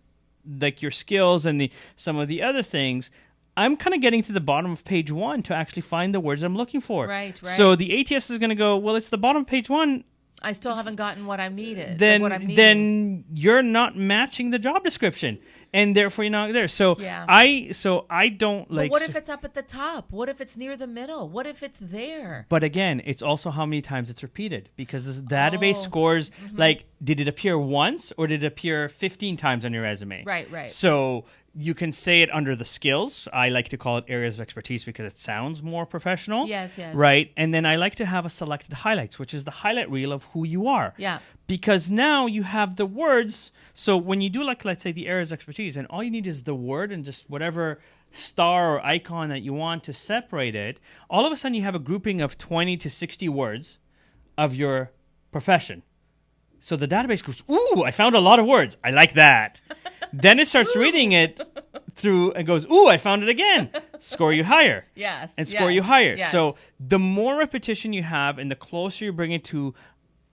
A: like your skills and some of the other things, I'm kind of getting to the bottom of page 1 to actually find the words I'm looking for.
B: Right.
A: So the ATS is going to go, well, it's the bottom of page 1.
B: I still haven't gotten what I've needed.
A: Then,
B: what I'm needing.
A: then you're not matching the job description, and therefore you're not there. So
B: Yeah.
A: I don't like.
B: But what if it's up at the top? What if it's near the middle? What if it's there?
A: But again, it's also how many times it's repeated, because this database
B: Oh.
A: scores like, did it appear once or did it appear 15 times on your resume?
B: Right.
A: So you can say it under the skills. I like to call it areas of expertise because it sounds more professional.
B: Yes.
A: Right. And then I like to have a selected highlights, which is the highlight reel of who you are.
B: Yeah.
A: Because now you have the words. So when you do, like, let's say the areas of expertise, and all you need is the word and just whatever star or icon that you want to separate it, all of a sudden you have a grouping of 20 to 60 words of your profession. So the database goes, ooh, I found a lot of words. I like that. Then it starts reading it through and goes, ooh, I found it again. Score you higher.
B: Yes.
A: And score you higher.
B: Yes.
A: So the more repetition you have and the closer you bring it to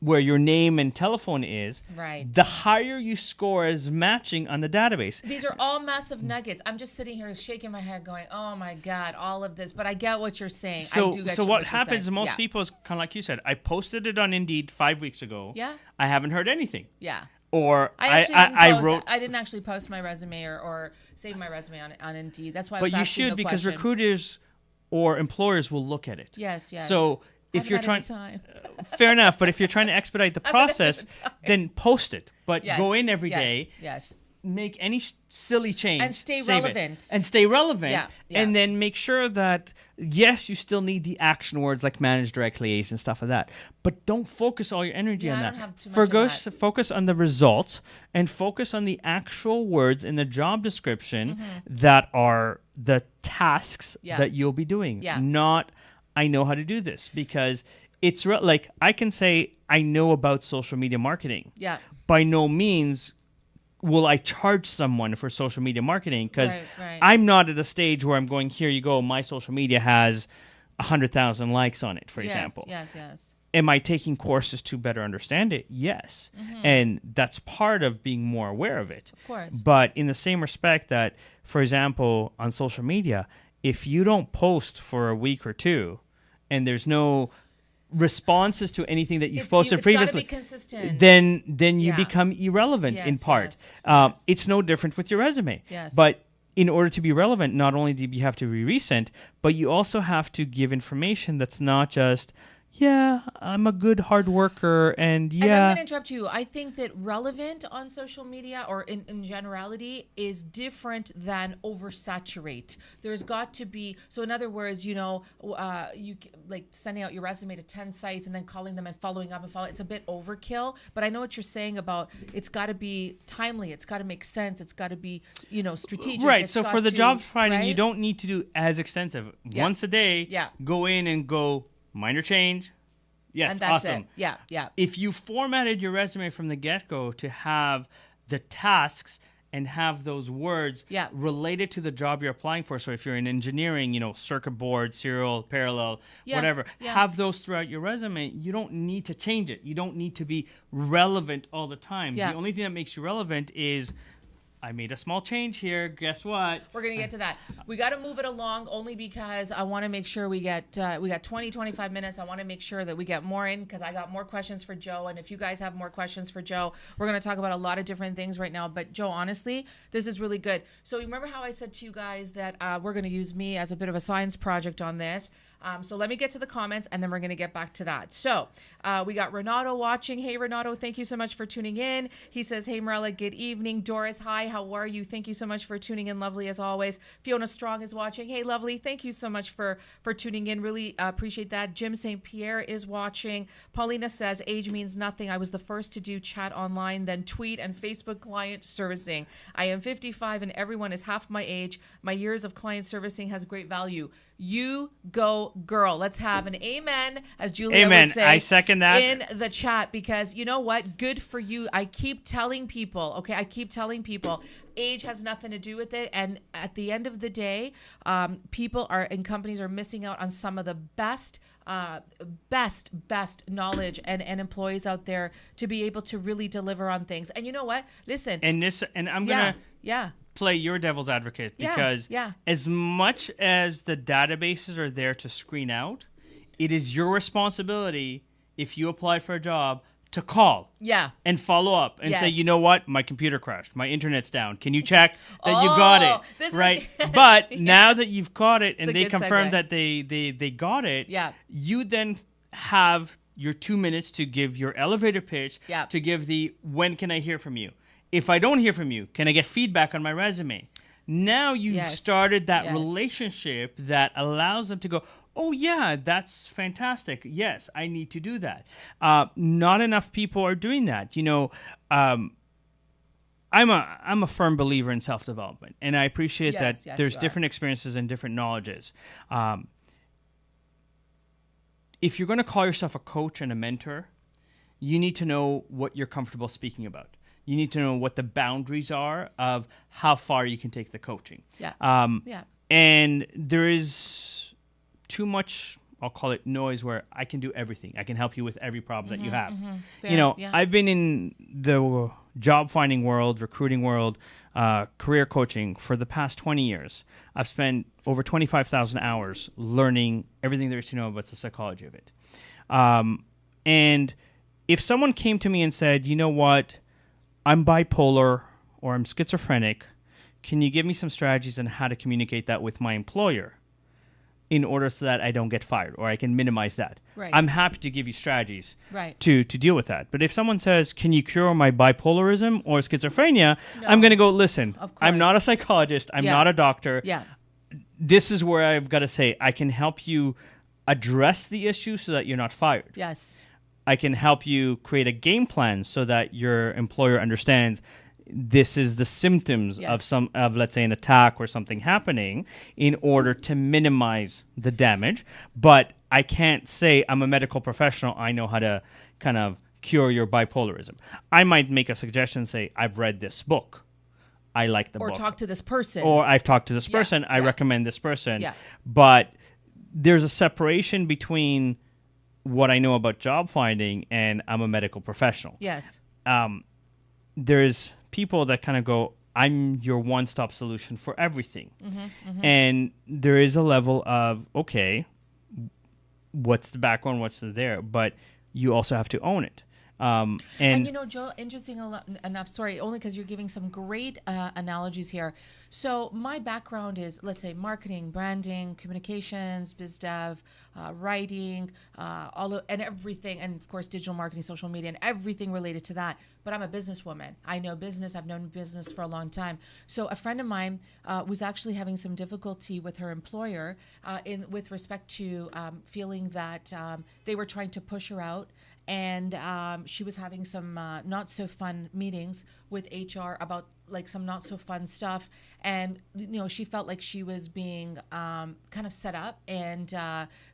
A: where your name and telephone is,
B: Right.
A: the higher you score as matching on the database.
B: These are all massive nuggets. I'm just sitting here shaking my head going, oh my God, all of this. But I get what you're saying. I do get
A: So
B: what
A: what
B: you're
A: happens,
B: saying.
A: most
B: Yeah.
A: people is kind of like you said, I posted it on Indeed 5 weeks ago.
B: Yeah.
A: I haven't heard anything.
B: Yeah.
A: Or
B: I
A: wrote.
B: I didn't actually post my resume or save my resume on Indeed. That's why I
A: But
B: was
A: you
B: asking
A: should,
B: the
A: because
B: question.
A: recruiters or employers will look at it.
B: Yes.
A: So if you're
B: Haven't
A: trying,
B: had any time.
A: fair enough. But if you're trying to expedite the
B: Haven't had
A: process,
B: the time.
A: then post it. But
B: Yes,
A: go in every
B: yes,
A: day.
B: Yes.
A: make any silly change
B: And stay
A: save it.
B: relevant.
A: And stay relevant.
B: Yeah, yeah.
A: And then make sure that, yes, you still need the action words like manage, direct, liaise, and stuff like that. But don't focus all your energy
B: Yeah,
A: on
B: I
A: that.
B: don't have too much of that.
A: Focus on the results and focus on the actual words in the job description
B: Mm-hmm.
A: that are the tasks
B: Yeah.
A: that you'll be doing.
B: Yeah.
A: Not, I know how to do this. Because it's like, I can say I know about social media marketing.
B: Yeah.
A: By no means will I charge someone for social media marketing, because
B: Right.
A: I'm not at a stage where I'm going, here you go, my social media has 100,000 likes on it, for example.
B: Yes.
A: Am I taking courses to better understand it? Yes. And that's part of being more aware of it.
B: Of course.
A: But in the same respect that, for example, on social media, if you don't post for a week or two and there's no responses to anything that you've posted previously,
B: it's gotta be consistent.
A: then you
B: Yeah.
A: become irrelevant in
B: Yes,
A: part.
B: yes.
A: It's no different with your resume.
B: Yes.
A: But in order to be relevant, not only do you have to be recent, but you also have to give information that's not just, yeah, I'm a good hard worker, and
B: And I'm
A: yeah.
B: going to interrupt you. I think that relevant on social media or in generality is different than oversaturate. There's got to be, so in other words, you like sending out your resume to 10 sites and then calling them and following up and following. It's a bit overkill, but I know what you're saying about it's got to be timely. It's got to make sense. It's got to be, strategic.
A: Right.
B: It's
A: So
B: got
A: for the
B: to-
A: job finding, you
B: right?
A: don't need to do as extensive.
B: Yeah.
A: Once a day,
B: Yeah.
A: go in and go, minor change. Yes,
B: And that's
A: awesome.
B: it. Yeah.
A: If you formatted your resume from the get-go to have the tasks and have those words
B: Yeah.
A: related to the job you're applying for, so if you're in engineering, circuit board, serial, parallel,
B: Yeah,
A: whatever,
B: yeah.
A: have those throughout your resume. You don't need to change it. You don't need to be relevant all the time.
B: Yeah.
A: The only thing that makes you relevant is, I made a small change here. Guess what?
B: We're going to get to that. We got to move it along only because I want to make sure we got 20, 25 minutes. I want to make sure that we get more in because I got more questions for Joe. And if you guys have more questions for Joe, we're going to talk about a lot of different things right now. But Joe, honestly, this is really good. So remember how I said to you guys that we're going to use me as a bit of a science project on this. So let me get to the comments and then we're going to get back to that. So we got Renato watching. Hey, Renato, thank you so much for tuning in. He says, hey, Marella, good evening. Doris, hi, how are you? Thank you so much for tuning in. Lovely as always. Fiona Strong is watching. Hey, lovely. Thank you so much for tuning in. Really appreciate that. Jim St. Pierre is watching. Paulina says, age means nothing. I was the first to do chat online, then tweet and Facebook client servicing. I am 55 and everyone is half my age. My years of client servicing has great value. You go, girl. Let's have an amen, as Julia
A: Amen.
B: would say.
A: I second that.
B: In the chat, because you know what? Good for you. I keep telling people, age has nothing to do with it. And at the end of the day, people are and companies are missing out on some of the best knowledge and employees out there to be able to really deliver on things. And you know what? Listen.
A: And I'm going
B: to
A: play your devil's advocate because
B: Yeah.
A: as much as the databases are there to screen out, it is your responsibility if you apply for a job to call and follow up and say,
B: Yes.
A: you know what, my computer crashed, my internet's down, can you check that you got it, right? But now that you've got it and they confirmed that they got it, you then have your 2 minutes to give your elevator pitch, to give the when can I hear from you. If I don't hear from you, can I get feedback on my resume? Now you've started that relationship that allows them to go, oh, yeah, that's fantastic. Yes, I need to do that. Not enough people are doing that. I'm a firm believer in self-development, and I appreciate that there's different experiences and different knowledges. If you're going to call yourself a coach and a mentor, you need to know what you're comfortable speaking about. You need to know what the boundaries are of how far you can take the coaching. And there is too much, I'll call it noise, where I can do everything. I can help you with every problem that you have. I've been in the job finding world, recruiting world, career coaching for the past 20 years. I've spent over 25,000 hours learning everything there is to know about the psychology of it. And if someone came to me and said, you know what, I'm bipolar or I'm schizophrenic, can you give me some strategies on how to communicate that with my employer? in order so that I don't get fired, or I can minimize that.
B: Right.
A: I'm happy to give you strategies
B: Right.
A: to deal with that. But if someone says, can you cure my bipolarism or schizophrenia?
B: No.
A: I'm going to go, listen,
B: Of
A: I'm not a
B: course.
A: psychologist. I'm
B: Yeah.
A: not a doctor.
B: Yeah.
A: This is where I've got to say, I can help you address the issue so that you're not fired.
B: Yes.
A: I can help you create a game plan so that your employer understands this is the symptoms
B: Yes.
A: of let's say an attack or something happening in order to minimize the damage. But I can't say I'm a medical professional. I know how to kind of cure your bipolarism. I might make a suggestion, say, I've read this book. I like the
B: Or
A: book.
B: talk to this person.
A: Or I've talked to this
B: Yeah,
A: person. I
B: yeah.
A: recommend this person.
B: Yeah.
A: But there's a separation between what I know about job finding and I'm a medical professional.
B: Yes.
A: There's people that kind of go, I'm your one-stop solution for everything. And there is a level of, okay, what's the background, what's there, but you also have to own it.
B: And you know, Joe, interesting enough, sorry, only because you're giving some great analogies here. So my background is, let's say, marketing, branding, communications, biz dev, writing, and everything, and of course, digital marketing, social media, and everything related to that. But I'm a businesswoman. I know business. I've known business for a long time. So a friend of mine was actually having some difficulty with her employer with respect to feeling that they were trying to push her out. And she was having some not so fun meetings with HR about like some not so fun stuff. And, you know, she felt like she was being kind of set up, and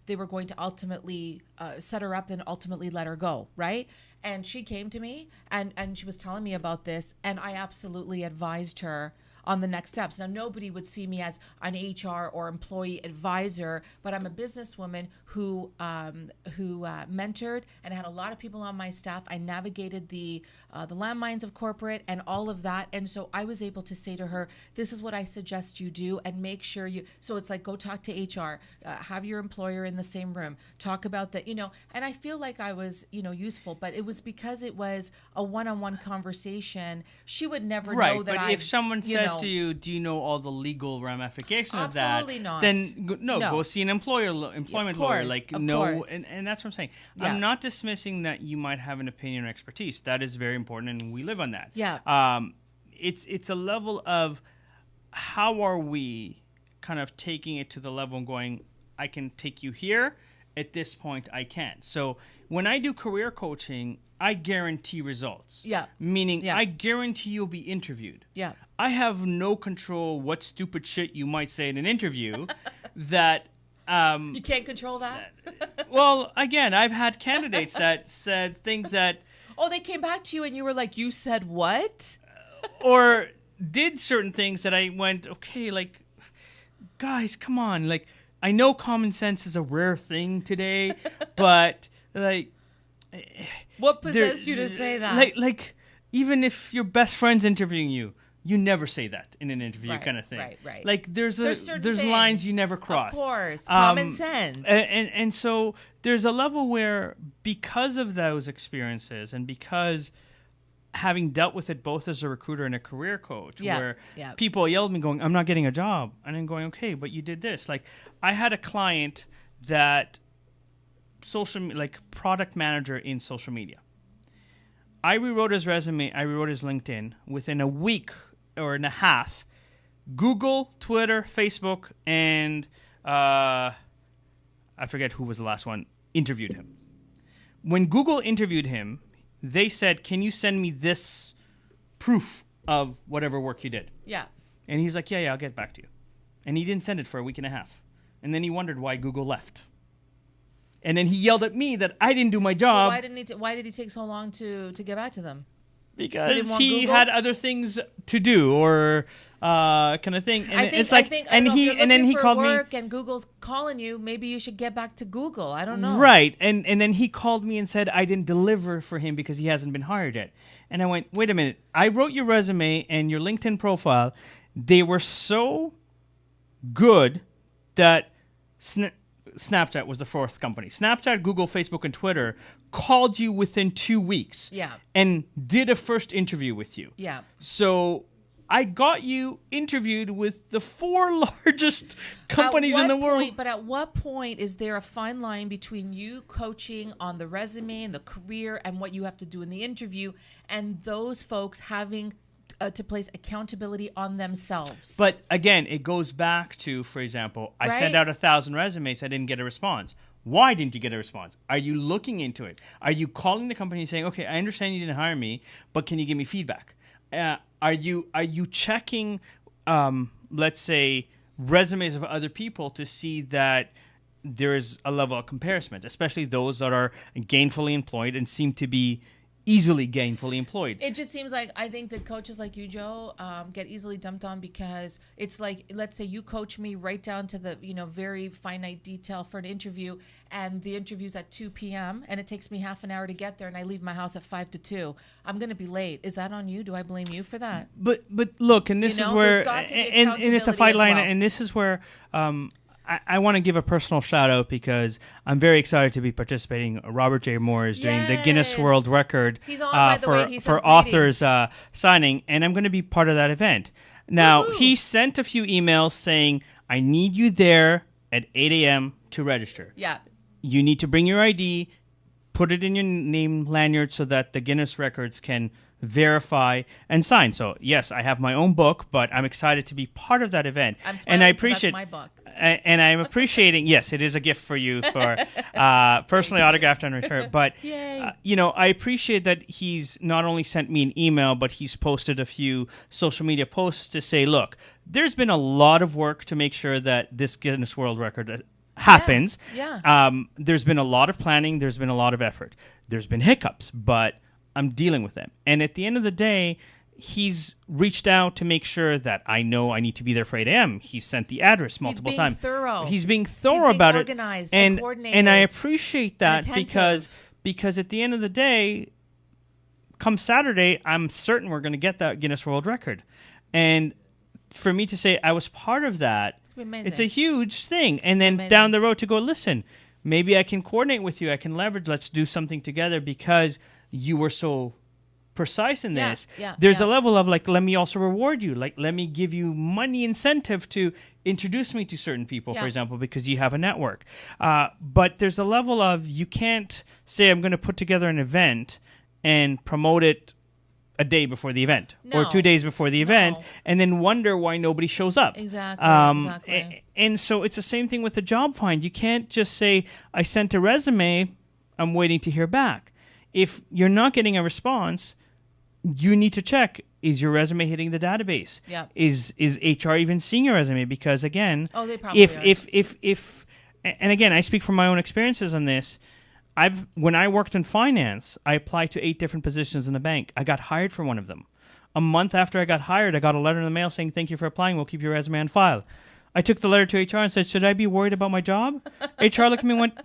B: they were going to ultimately set her up and ultimately let her go. Right. And she came to me and she was telling me about this. And I absolutely advised her on the next steps. Now, nobody would see me as an HR or employee advisor, but I'm a businesswoman who mentored and had a lot of people on my staff. I navigated the landmines of corporate and all of that, and so I was able to say to her, "This is what I suggest you do, and make sure you." So it's like, go talk to HR, have your employer in the same room, talk about that, you know. And I feel like I was, you know, useful, but it was because it was a one-on-one conversation. She would never know that.
A: But if someone says to you, do you know all the legal ramifications of that?
B: Absolutely not.
A: Then
B: No.
A: go see an employment lawyer. Like,
B: of
A: no,
B: course.
A: and that's what I'm saying.
B: Yeah.
A: I'm not dismissing that you might have an opinion or expertise. That is very important, and we live on that.
B: Yeah.
A: It's a level of how are we kind of taking it to the level and going, I can take you here. At this point, I can't. So when I do career coaching, I guarantee results.
B: Yeah.
A: Meaning,
B: Yeah.
A: I guarantee you'll be interviewed.
B: Yeah.
A: I have no control what stupid shit you might say in an interview that
B: You can't control that?
A: well, again, I've had candidates that said things that
B: Oh, they came back to you and you were like, you said what?
A: or did certain things that I went, okay, like, guys, come on. Like, I know common sense is a rare thing today, but like,
B: What possessed you to say that?
A: Like, even if your best friend's interviewing you, you never say that in an interview,
B: Right,
A: kind of thing.
B: right.
A: Like, there's
B: certain things.
A: lines you never cross.
B: Of course. Common sense.
A: And so there's a level where, because of those experiences and because having dealt with it both as a recruiter and a career coach, where people yelled at me going, I'm not getting a job. And I'm going, okay, but you did this. Like, I had a client that product manager in social media. I rewrote his resume. I rewrote his LinkedIn within a week or and a half. Google, Twitter, Facebook, and I forget who was the last one, interviewed him. When Google interviewed him, they said, can you send me this proof of whatever work you did?
B: Yeah.
A: And he's like, yeah, I'll get back to you. And he didn't send it for a week and a half. And then he wondered why Google left. And then he yelled at me that I didn't do my job.
B: Well, why did he take so long to get back to them?
A: Because he had other things to do, or kind of thing. And
B: I think,
A: it's like,
B: and then
A: he called me.
B: And Google's calling you. Maybe you should get back to Google. I don't know.
A: Right, and then he called me and said I didn't deliver for him because he hasn't been hired yet. And I went, wait a minute. I wrote your resume and your LinkedIn profile. They were so good that Snapchat was the fourth company. Snapchat, Google, Facebook, and Twitter called you within 2 weeks.
B: Yeah.
A: And did a first interview with you.
B: Yeah.
A: So I got you interviewed with the 4 largest companies in the world.
B: But at what point is there a fine line between you coaching on the resume and the career and what you have to do in the interview, and those folks having to place accountability on themselves?
A: But again, it goes back to, for example, I sent out 1,000 resumes. I didn't get a response. Why didn't you get a response? Are you looking into it? Are you calling the company and saying, okay, I understand you didn't hire me, but can you give me feedback? Are you checking, let's say, resumes of other people to see that there is a level of comparison, especially those that are gainfully employed and seem to be easily gainfully employed?
B: It just seems like, I think that coaches like you, Joe, get easily dumped on, because it's like, let's say you coach me right down to the very finite detail for an interview, and the interview's at 2 p.m. and it takes me half an hour to get there, and I leave my house at 5 to 2. I'm going to be late. Is that on you? Do I blame you for that?
A: But look, and this is where, and it's a fine line, and this is where I want to give a personal shout out, because I'm very excited to be participating. Robert J. Moore is doing the Guinness World Record for authors signing, and I'm going to be part of that event. Now, he sent a few emails saying, I need you there at 8 a.m. to register.
B: Yeah.
A: You need to bring your ID, put it in your name lanyard so that the Guinness records can verify and sign. So yes, I have my own book, but I'm excited to be part of that event.
B: And I appreciate that's my book.
A: And I'm appreciating, yes, it is a gift for you for personally autographed and returned. But, I appreciate that he's not only sent me an email, but he's posted a few social media posts to say, look, there's been a lot of work to make sure that this Guinness World Record happens. There's been a lot of planning. There's been a lot of effort. There's been hiccups, but I'm dealing with them. And at the end of the day, he's reached out to make sure that I know I need to be there for 8 a.m. He's sent the address multiple times.
B: He's
A: being thorough about it.
B: Organized and coordinated.
A: And I appreciate that, because at the end of the day, come Saturday, I'm certain we're going to get that Guinness World Record. And for me to say I was part of that, it's a huge thing. And then down the road to go, listen, maybe I can coordinate with you. I can leverage. Let's do something together because you were so precise in this. There's a level of like, let me also reward you. Like, let me give you money incentive to introduce me to certain people, for example, because you have a network. But there's a level of, you can't say I'm going to put together an event and promote it a day before the event or 2 days before the event and then wonder why nobody shows up.
B: Exactly.
A: And so it's the same thing with the job find. You can't just say, I sent a resume, I'm waiting to hear back. If you're not getting a response, you need to check, is your resume hitting the database? Is HR even seeing your resume? Because again,
B: they probably
A: if and again, I speak from my own experiences on this. When I worked in finance, I applied to 8 different positions in the bank. I ed hired for one of them. A month after I got hired, I got a letter in the mail saying, thank you for applying. We'll keep your resume on file. I took the letter to HR and said, should I be worried about my job? HR looked at me and went,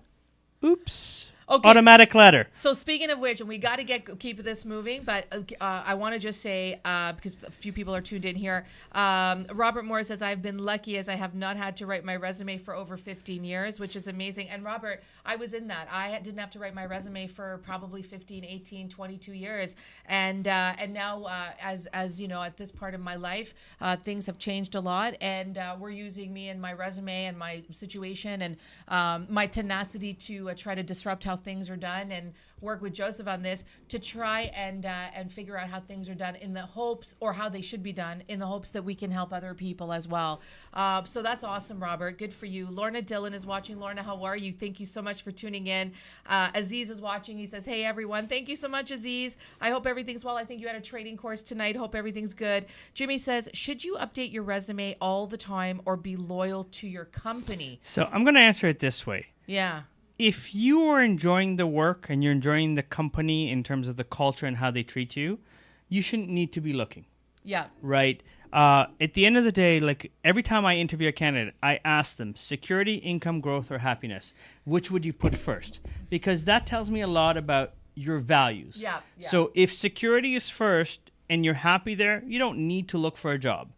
A: oops. Okay. Automatic letter.
B: So speaking of which, and we got to keep this moving, but I want to just say, because a few people are tuned in here, Robert Moore says, I've been lucky as I have not had to write my resume for over 15 years, which is amazing. And Robert, I was in that. I didn't have to write my resume for probably 15, 18, 22 years. And now, as you know, at this part of my life, things have changed a lot. And we're using me and my resume and my situation and my tenacity to try to disrupt how things are done, and work with Joseph on this to try and figure out how things are done in the hopes, or how they should be done, in the hopes that we can help other people as well. So that's awesome, Robert. Good for you. Lorna Dillon is watching. Lorna, how are you? Thank you so much for tuning in. Aziz is watching. He says, hey, everyone. Thank you so much, Aziz. I hope everything's well. I think you had a trading course tonight. Hope everything's good. Jimmy says, should you update your resume all the time or be loyal to your company?
A: So I'm going to answer it this way.
B: Yeah.
A: If you are enjoying the work and you're enjoying the company in terms of the culture and how they treat you, you shouldn't need to be looking.
B: Yeah.
A: Right? At the end of the day, like every time I interview a candidate, I ask them, security, income, growth, or happiness, which would you put first? Because that tells me a lot about your values.
B: Yeah.
A: So if security is first and you're happy there, you don't need to look for a job.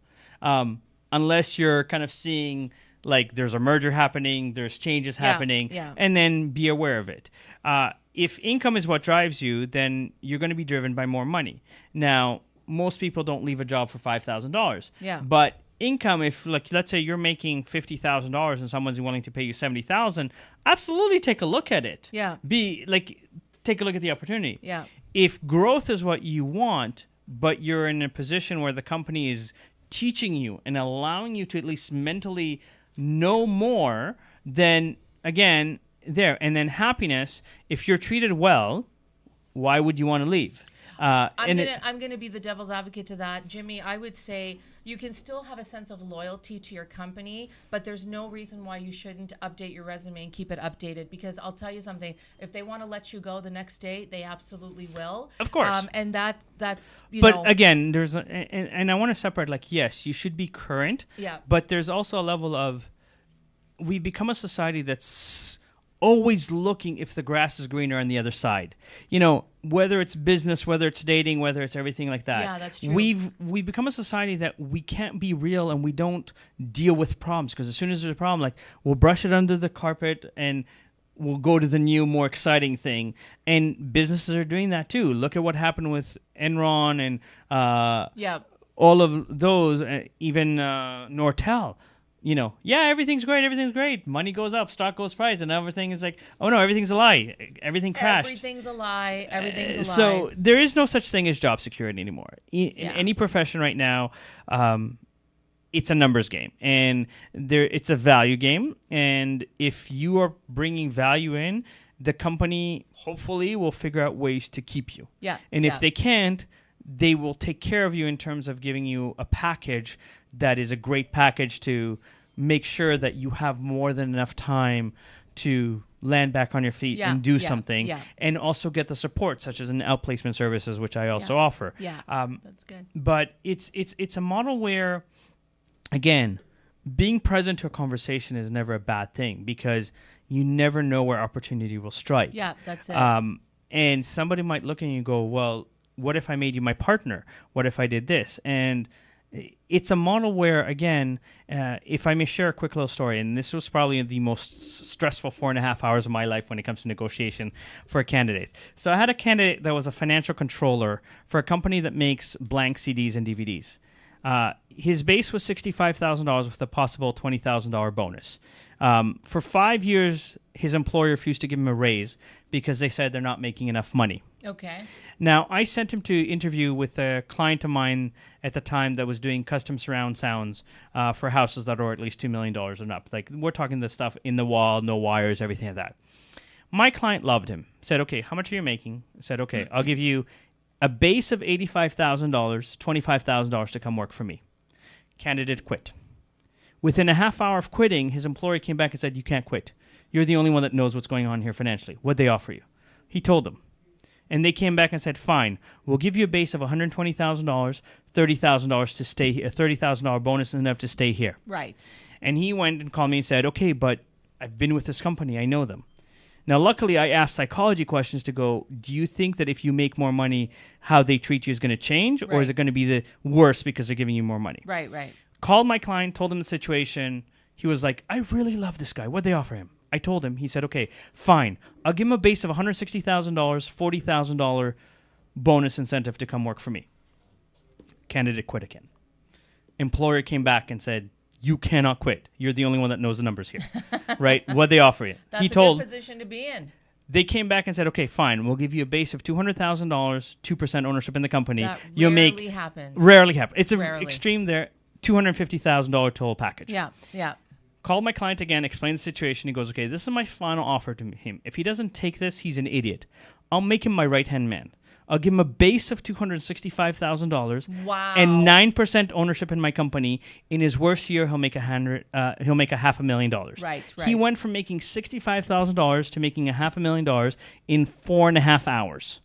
A: Unless you're kind of seeing like there's a merger happening, there's changes happening, and then be aware of it. If income is what drives you, then you're going to be driven by more money. Now, most people don't leave a job for $5,000.
B: Yeah.
A: But income, if like let's say you're making $50,000 and someone's willing to pay you $70,000, absolutely take a look at it.
B: Yeah.
A: Take a look at the opportunity.
B: Yeah.
A: If growth is what you want, but you're in a position where the company is teaching you and allowing you to at least mentally know more, then again, and then happiness, if you're treated well, why would you want to leave?
B: I'm gonna be the devil's advocate to that, Jimmy. I would say you can still have a sense of loyalty to your company, but there's no reason why you shouldn't update your resume and keep it updated. Because I'll tell you something: if they want to let you go the next day, they absolutely will.
A: Of course.
B: And that's
A: But again, and I want to separate. Like, yes, you should be current.
B: Yeah.
A: But there's also a level of we become a society that's always looking if the grass is greener on the other side. Whether it's business, whether it's dating, whether it's everything like that.
B: Yeah, that's true.
A: We've become a society that we can't be real and we don't deal with problems, because as soon as there's a problem, like, we'll brush it under the carpet and we'll go to the new, more exciting thing. And businesses are doing that too. Look at what happened with Enron and all of those, even Nortel. Everything's great. Money goes up, stock goes price, and everything is like, oh no, everything's a lie. Everything crashed.
B: Everything's a lie.
A: So there is no such thing as job security anymore. In any profession right now, it's a numbers game, and it's a value game. And if you are bringing value in, the company hopefully will figure out ways to keep you.
B: Yeah.
A: And if they can't, they will take care of you in terms of giving you a package that is a great package to make sure that you have more than enough time to land back on your feet and do something, and also get the support, such as an outplacement services, which I also offer.
B: Yeah, that's good.
A: But it's a model where, again, being present to a conversation is never a bad thing, because you never know where opportunity will strike.
B: Yeah, that's it.
A: And somebody might look at you and go, well, what if I made you my partner? What if I did this? And it's a model where, again, if I may share a quick little story, and this was probably the most stressful 4.5 hours of my life when it comes to negotiation for a candidate. So I had a candidate that was a financial controller for a company that makes blank CDs and DVDs. His base was $65,000 with a possible $20,000 bonus. For 5 years, his employer refused to give him a raise because they said they're not making enough money.
B: Okay.
A: Now, I sent him to interview with a client of mine at the time that was doing custom surround sounds for houses that are at least $2 million and up. Like, we're talking the stuff in the wall, no wires, everything like that. My client loved him. Said, okay, how much are you making? Said, okay, I'll give you a base of $85,000, $25,000 to come work for me. Candidate quit. Within a half hour of quitting, his employer came back and said, you can't quit. You're the only one that knows what's going on here financially. What'd they offer you? He told them. And they came back and said, fine, we'll give you a base of $120,000, $30,000 to stay here. A $30,000 bonus is enough to stay here.
B: Right.
A: And he went and called me and said, okay, but I've been with this company. I know them. Now, luckily, I asked psychology questions to go, do you think that if you make more money, how they treat you is going to change? Or is it going to be the worse because they're giving you more money?
B: Right.
A: Called my client, told him the situation. He was like, I really love this guy. What'd they offer him? I told him. He said, okay, fine. I'll give him a base of $160,000, $40,000 bonus incentive to come work for me. Candidate quit again. Employer came back and said, you cannot quit. You're the only one that knows the numbers here. Right? What'd they offer you?
B: That's a good position to be in.
A: They came back and said, okay, fine. We'll give you a base of $200,000, 2% ownership in the company.
B: That
A: rarely
B: happens.
A: It's an extreme there. $250,000 total package.
B: Yeah.
A: Called my client again, explained the situation. He goes, okay, this is my final offer to him. If he doesn't take this, he's an idiot. I'll make him my right-hand man. I'll give him a base of $265,000.
B: Wow.
A: And 9% ownership in my company. In his worst year, he'll make $500,000.
B: Right.
A: He went from making $65,000 to making $500,000 in 4.5 hours.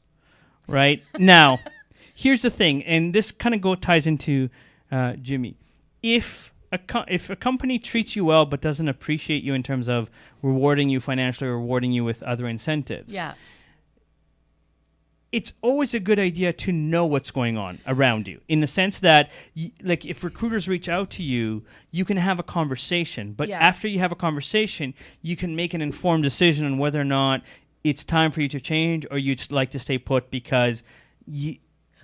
A: Right? Now, here's the thing, and this kind of ties into Jimmy. If a company treats you well but doesn't appreciate you in terms of rewarding you financially or rewarding you with other incentives, it's always a good idea to know what's going on around you, in the sense that, like, if recruiters reach out to you, you can have a conversation. But after you have a conversation, you can make an informed decision on whether or not it's time for you to change or you'd like to stay put, because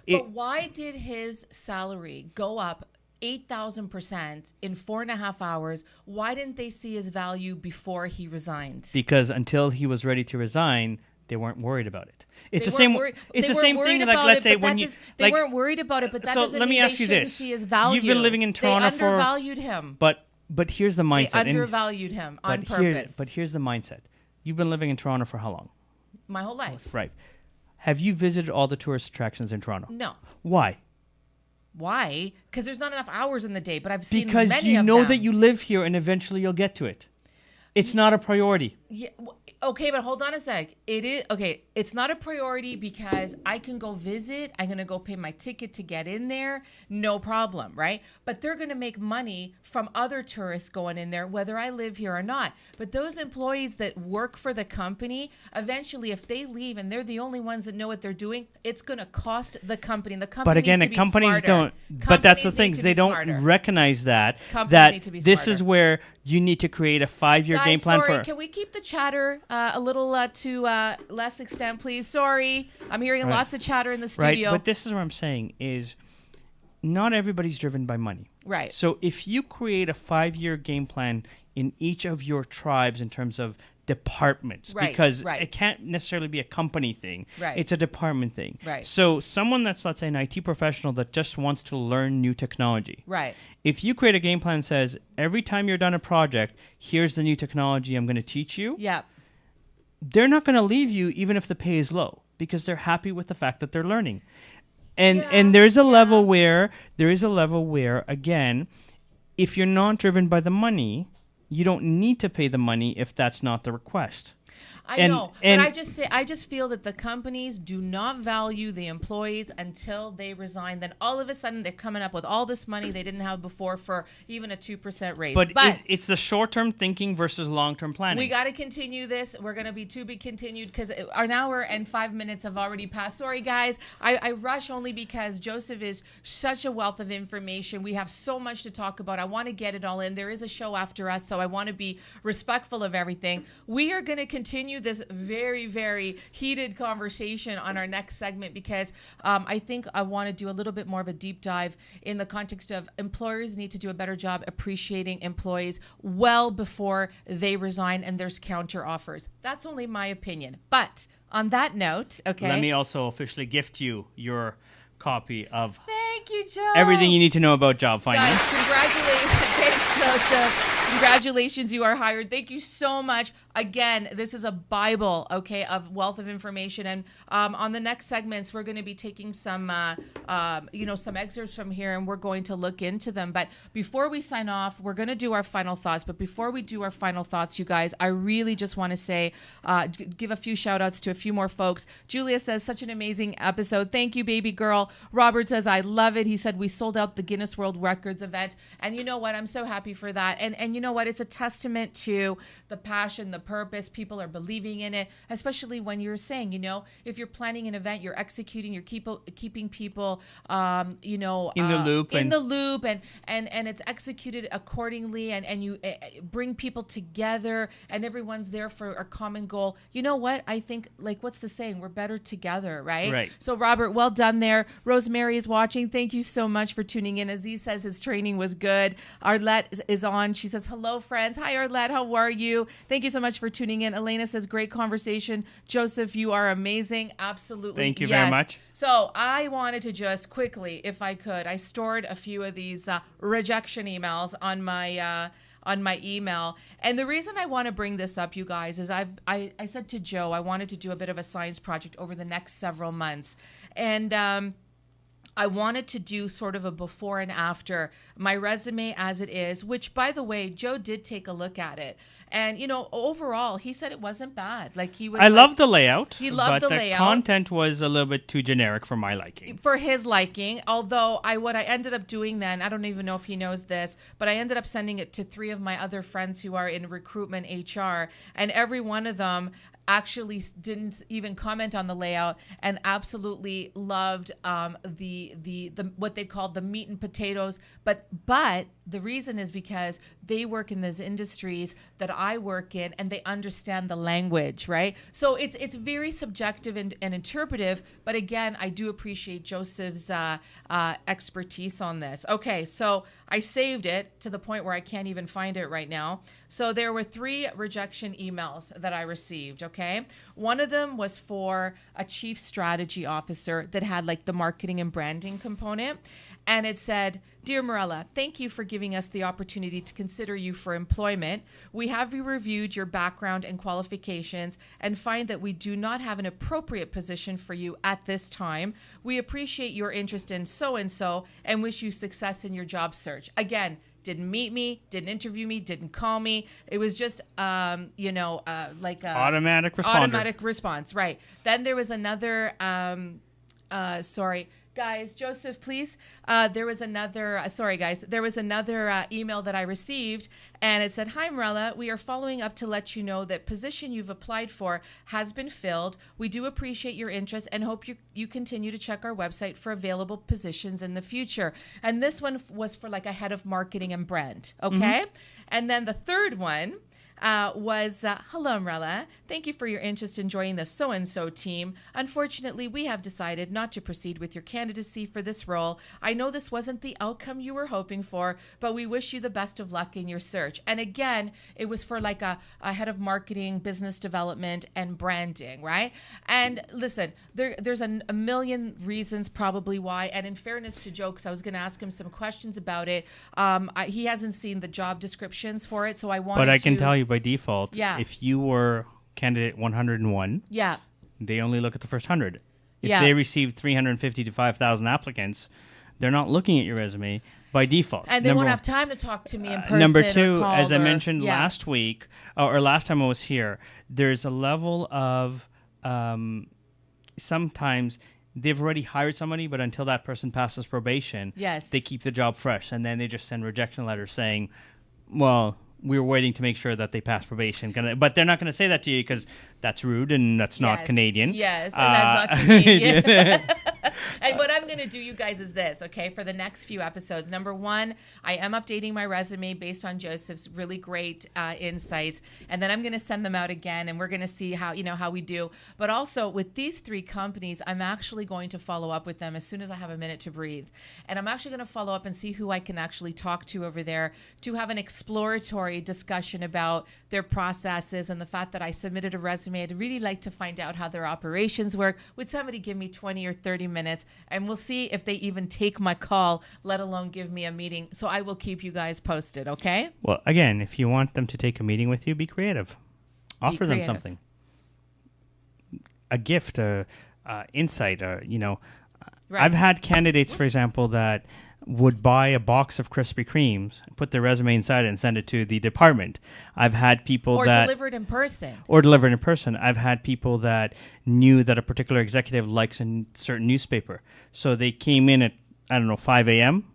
B: But why did his salary go up 8,000% in 4.5 hours? Why didn't they see his value before he resigned?
A: Because until he was ready to resign, they weren't worried about it. It's
B: They
A: the same.
B: weren't
A: It's the
B: they
A: same
B: weren't
A: thing.
B: worried
A: Like
B: about
A: let's
B: it,
A: say
B: but
A: when
B: that
A: you
B: does- they
A: like.
B: weren't worried about it, but that
A: So
B: doesn't
A: let me
B: mean
A: ask
B: they
A: you
B: shouldn't
A: this.
B: see his value.
A: You've been living in Toronto
B: they undervalued him.
A: But here's the
B: They
A: mindset.
B: undervalued him on purpose.
A: But here's the mindset. You've been living in Toronto for how long?
B: My whole life.
A: Right. Have you visited all the tourist attractions in Toronto?
B: No.
A: Why?
B: Why? Because there's not enough hours in the day, but I've seen
A: Because
B: many
A: you
B: of
A: know
B: them.
A: that you live here and eventually you'll get to it. It's not a priority.
B: Yeah, okay, but hold on a sec. It is okay. It's not a priority because I can go visit. I'm gonna go pay my ticket to get in there, no problem, right? But they're gonna make money from other tourists going in there, whether I live here or not. But those employees that work for the company, eventually, if they leave and they're the only ones that know what they're doing, it's gonna cost the company. And the company
A: But again,
B: needs
A: the
B: to be
A: companies
B: smarter.
A: don't. But that's the
B: Companies
A: thing.
B: need to
A: They
B: be
A: don't
B: smarter.
A: recognize that.
B: Companies
A: that
B: need to be
A: this
B: smarter.
A: is where you need to create a 5-year
B: Guys,
A: game plan
B: sorry,
A: for.
B: can we keep the chatter a little to less extent, please? Sorry, I'm hearing
A: Right.
B: lots of chatter in the
A: Right.
B: studio.
A: But this is what I'm saying is, not everybody's driven by money.
B: Right.
A: So if you create a 5-year game plan in each of your tribes in terms of departments,
B: Right,
A: because
B: right.
A: it can't necessarily be a company thing.
B: Right.
A: It's a department thing.
B: Right.
A: So someone that's, let's say, an IT professional that just wants to learn new technology.
B: Right.
A: If you create a game plan that says, every time you're done a project, here's the new technology I'm going to teach you,
B: Yeah.
A: they're not going to leave you even if the pay is low because they're happy with the fact that they're learning. And there's a level where again, if you're not driven by the money, you don't need to pay the money if that's not the request.
B: I know, but I just feel that the companies do not value the employees until they resign. Then all of a sudden they're coming up with all this money they didn't have before for even a 2% raise.
A: But it's the short-term thinking versus long-term planning.
B: We got to continue this. We're going to be to be continued because an hour and 5 minutes have already passed. Sorry, guys. I rush only because Joseph is such a wealth of information. We have so much to talk about. I want to get it all in. There is a show after us, so I want to be respectful of everything. We are going to continue this very, very heated conversation on our next segment because I think I want to do a little bit more of a deep dive in the context of employers need to do a better job appreciating employees well before they resign and there's counter offers. That's only my opinion. But on that note, okay.
A: Let me also officially gift you your copy of
B: Thank you, Joe.
A: Everything You Need to Know About Job Finding.
B: Guys, congratulations. Thanks, Joseph. Congratulations, you are hired. Thank you so much. Again, this is a Bible, okay, of wealth of information. And on the next segments, we're going to be taking some, some excerpts from here, and we're going to look into them. But before we sign off, we're going to do our final thoughts. But before we do our final thoughts, you guys, I really just want to say, give a few shout outs to a few more folks. Julia says, such an amazing episode. Thank you, baby girl. Robert says, I love it. He said, we sold out the Guinness World Records event. And you know what? I'm so happy for that. And you know what? It's a testament to the passion, the purpose. People are believing in it, especially when you're saying, if you're planning an event, you're executing, you're keeping people, in the loop, and it's executed accordingly, and you bring people together, and everyone's there for a common goal. You know what? I think, what's the saying? We're better together, right?
A: Right.
B: So, Robert, well done there. Rosemary is watching. Thank you so much for tuning in. Aziz says his training was good. Arlette is on. She says, hello, friends. Hi, Arlette. How are you? Thank you so much for tuning in. Elena says, great conversation. Joseph, you are amazing. Absolutely.
A: Thank you very much.
B: So I wanted to just quickly, if I could, I stored a few of these rejection emails on my email. And the reason I want to bring this up, you guys, is I said to Joe, I wanted to do a bit of a science project over the next several months. And I wanted to do sort of a before and after my resume as it is, which, by the way, Joe did take a look at it. And, overall, he said it wasn't bad. I
A: loved the layout.
B: He loved the layout.
A: But the content was a little bit too generic for my liking.
B: For his liking. Although what I ended up doing then, I don't even know if he knows this, but I ended up sending it to 3 of my other friends who are in recruitment HR. And every one of them actually didn't even comment on the layout and absolutely loved the what they called the meat and potatoes. But the reason is because they work in those industries that I work in and they understand the language, right? So it's very subjective and interpretive. But again, I do appreciate Joseph's expertise on this. Okay, so I saved it to the point where I can't even find it right now. So there were 3 rejection emails that I received, okay? One of them was for a chief strategy officer that had like the marketing and branding component. And it said, "Dear Morella, thank you for giving us the opportunity to consider you for employment. We have reviewed your background and qualifications and find that we do not have an appropriate position for you at this time. We appreciate your interest in so-and-so and wish you success in your job search." Again, didn't meet me, didn't interview me, didn't call me. It was just, like a
A: Automatic responder.
B: automatic response, right? Then there was another, sorry, guys, Joseph, please. There was another, there was another email that I received, and it said, "Hi, Morella. We are following up to let you know that position you've applied for has been filled. We do appreciate your interest and hope you continue to check our website for available positions in the future." And this one was for like a head of marketing and brand, okay? And then the third one was, "Hello, Morella. Thank you for your interest in joining the so-and-so team. Unfortunately, we have decided not to proceed with your candidacy for this role. I know this wasn't the outcome you were hoping for, but we wish you the best of luck in your search." And again, it was for like a head of marketing, business development, and branding, right? And listen, there's a million reasons probably why. And in fairness to Jokes, I was going to ask him some questions about it. He hasn't seen the job descriptions for it, so I wanted to...
A: But I can tell you by default,
B: Yeah.
A: if you were candidate 101,
B: Yeah.
A: they only look at the first 100. If
B: Yeah.
A: they received 350 to 5,000 applicants, they're not looking at your resume by default.
B: And they won't have time to talk to me in person.
A: Number
B: or
A: 2,
B: call
A: as I
B: or-
A: mentioned
B: yeah.
A: last week, or last time I was here, there's a level of sometimes they've already hired somebody, but until that person passes probation,
B: Yes.
A: they keep the job fresh, and then they just send rejection letters saying, well, we're waiting to make sure that they pass probation. But they're not going to say that to you because that's rude and that's not
B: Yes.
A: Canadian.
B: Yes, and that's not Canadian.
A: Yeah.
B: And what I'm going to do, you guys, is this, okay? For the next few episodes, number 1, I am updating my resume based on Joseph's really great insights, and then I'm going to send them out again, and we're going to see how we do. But also with these 3 companies, I'm actually going to follow up with them as soon as I have a minute to breathe, and I'm actually going to follow up and see who I can actually talk to over there to have an exploratory discussion about their processes and the fact that I submitted a resume. I'd really like to find out how their operations work. Would somebody give me 20 or 30 minutes? And we'll see if they even take my call, let alone give me a meeting. So I will keep you guys posted, okay?
A: Well, again, if you want them to take a meeting with you, be creative. Offer them
B: creative.
A: something. A gift, insight,
B: Right.
A: I've had candidates, for example, that would buy a box of Krispy Kremes, put their resume inside it, and send it to the department. I've had people
B: Or
A: that...
B: delivered in person.
A: Or delivered in person. I've had people that knew that a particular executive likes a certain newspaper. So they came in at, 5 a.m.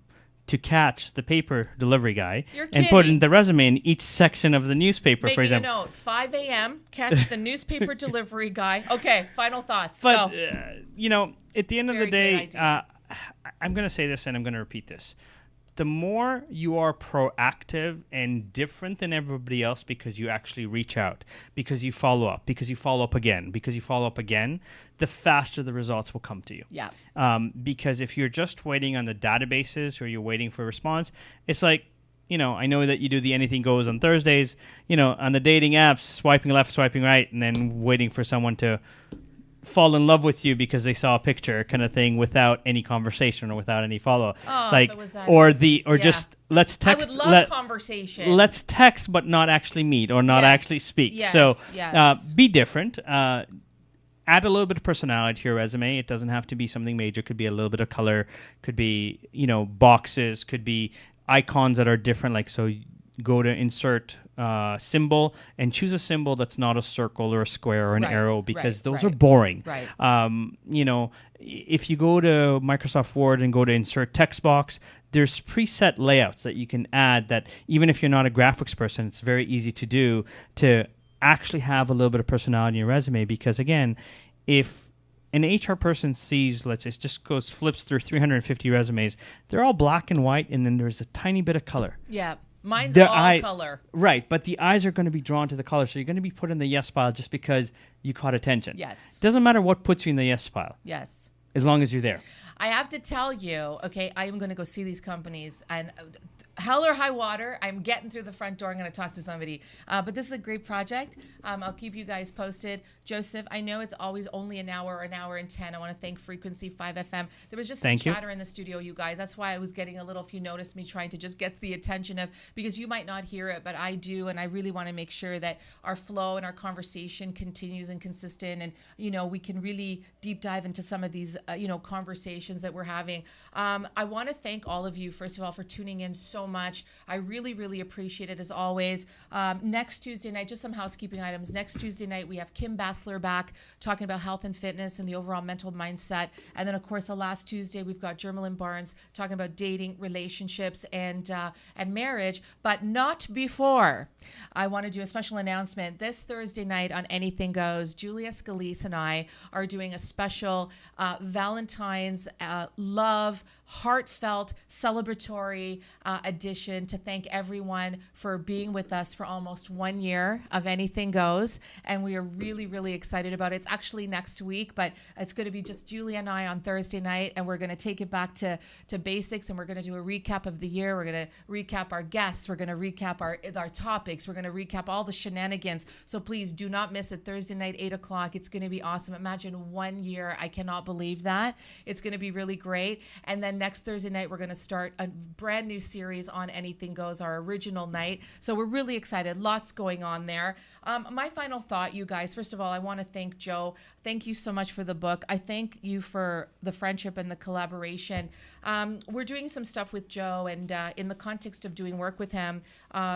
A: to catch the paper delivery guy
B: You're
A: and put
B: kidding.
A: in the resume in each section of the newspaper,
B: Making
A: for example.
B: a note, 5 a.m., catch the newspaper delivery guy. Okay, final thoughts.
A: But,
B: Go.
A: at the end of
B: Very
A: the
B: good
A: day,
B: idea.
A: I'm going to say this and I'm going to repeat this. The more you are proactive and different than everybody else because you actually reach out, because you follow up, because you follow up again, the faster the results will come to you.
B: Yeah.
A: Because if you're just waiting on the databases or you're waiting for a response, it's like, I know that you do the anything goes on Thursdays, on the dating apps, swiping left, swiping right, and then waiting for someone to fall in love with you because they saw a picture kind of thing without any conversation or without any follow-up.
B: Oh,
A: like,
B: if it was that
A: or
B: easy. Yeah.
A: just let's text.
B: I would love conversation.
A: Let's text but not actually meet or not
B: Yes.
A: actually speak.
B: Yes,
A: So
B: yes.
A: be different. Add a little bit of personality to your resume. It doesn't have to be something major. It could be a little bit of color. Could be, boxes. Could be icons that are different. Like, so go to insert symbol and choose a symbol that's not a circle or a square or an
B: Right,
A: arrow because
B: right,
A: those
B: right.
A: are boring.
B: Right.
A: If you go to Microsoft Word and go to insert text box, there's preset layouts that you can add that even if you're not a graphics person, it's very easy to do to actually have a little bit of personality in your resume because, again, if an HR person sees, let's say, flips through 350 resumes, they're all black and white, and then there's a tiny bit of color.
B: Yeah. Mine's all color.
A: Right, but the eyes are going to be drawn to the color, so you're going to be put in the yes pile just because you caught attention.
B: Yes.
A: Doesn't matter what puts you in the yes pile.
B: Yes.
A: As long as you're there.
B: I have to tell you, okay, I am going to go see these companies, and hell or high water, I'm getting through the front door. I'm going to talk to somebody. But this is a great project. I'll keep you guys posted. Joseph, I know it's always only an hour or an hour and 10. I want to thank Frequency 5 FM. There was just some chatter in the studio, you guys. That's why I was getting a little, if you noticed me trying to just get the attention of, because you might not hear it, but I do. And I really want to make sure that our flow and our conversation continues and consistent. And, you know, we can really deep dive into some of these, conversations that we're having. I want to thank all of you, first of all, for tuning in so much. I really, really appreciate it as always. Next Tuesday night, just some housekeeping items. Next Tuesday night, we have Kim Bassler back talking about health and fitness and the overall mental mindset. And then, of course, the last Tuesday, we've got Jermelyn Barnes talking about dating, relationships, and marriage, but not before. I want to do a special announcement. This Thursday night on Anything Goes, Julia Scalise and I are doing a special Valentine's love, heartfelt, celebratory edition to thank everyone for being with us for almost 1 year of Anything Goes. And we are really, really excited about it. It's actually next week, but it's going to be just Julia and I on Thursday night. And we're going to take it back to basics. And we're going to do a recap of the year. We're going to recap our guests. We're going to recap our topics. We're going to recap all the shenanigans. So please do not miss it. Thursday night, 8 o'clock. It's going to be awesome. Imagine 1 year. I cannot believe that. It's going to be really great. And then next Thursday night, we're going to start a brand new series on Anything Goes, our original night. So we're really excited. Lots going on there. My final thought, you guys, first of all, I want to thank Joe. Thank you so much for the book. I thank you for the friendship and the collaboration. We're doing some stuff with Joe, and in the context of doing work with him,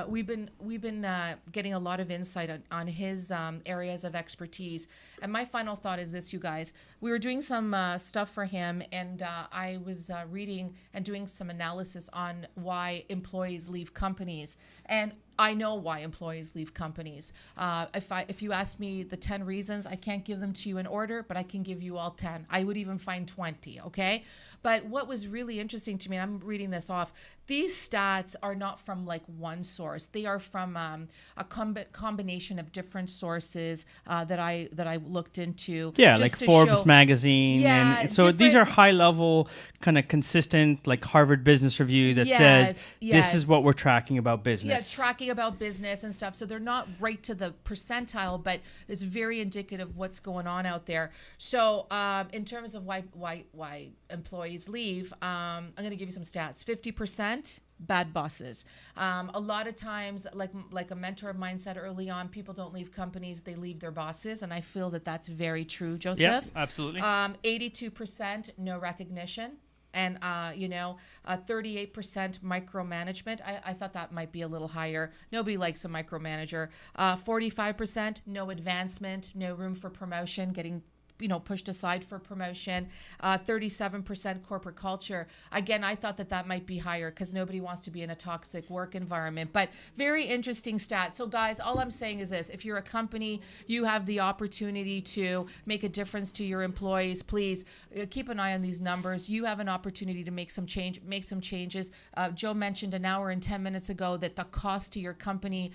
B: we've been getting a lot of insight on his areas of expertise. And my final thought is this, you guys. We were doing some stuff for him, and I was reading and doing some analysis on why employees leave companies. And I know why employees leave companies. If you ask me the 10 reasons, I can't give them to you in order, but I can give you all 10. I would even find 20, okay? But what was really interesting to me, and I'm reading this off, these stats are not from like one source. They are from a combination of different sources that I looked into.
A: Yeah, like Forbes magazine. Yeah, and so these are high level, kind of consistent, like Harvard Business Review that says this is what we're tracking about business.
B: Yeah, tracking about business and stuff. So they're not right to the percentile, but it's very indicative of what's going on out there. So in terms of why employees leave, I'm going to give you some stats. 50% bad bosses. A lot of times, like a mentor of mine said early on, people don't leave companies, they leave their bosses. And I feel that that's very true, Joseph.
A: Yeah, absolutely.
B: 82% no recognition. And, 38% micromanagement. I thought that might be a little higher. Nobody likes a micromanager. 45% no advancement, no room for promotion, getting pushed aside for promotion. 37% corporate culture. Again, I thought that might be higher because nobody wants to be in a toxic work environment. But very interesting stats. So guys, all I'm saying is this. If you're a company, you have the opportunity to make a difference to your employees, please keep an eye on these numbers. You have an opportunity to make some changes. Joe mentioned an hour and 10 minutes ago that the cost to your company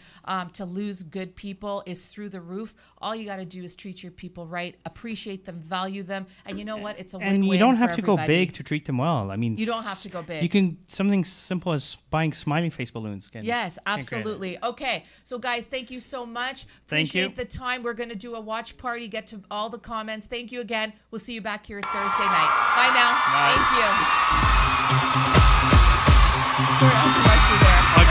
B: to lose good people is through the roof. All you got to do is treat your people right, appreciate them, value them, and you know what? It's a win-win.
A: And you don't have
B: for
A: to
B: everybody.
A: go big to treat them well. I mean,
B: you don't have to go big.
A: You can something simple as buying smiley face balloons.
B: Yes, absolutely. Okay, so guys, thank you so much. Appreciate the time. We're going to do a watch party. Get to all the comments. Thank you again. We'll see you back here Thursday night. Bye now.
A: Bye.
B: Thank you. Sorry, I'll there.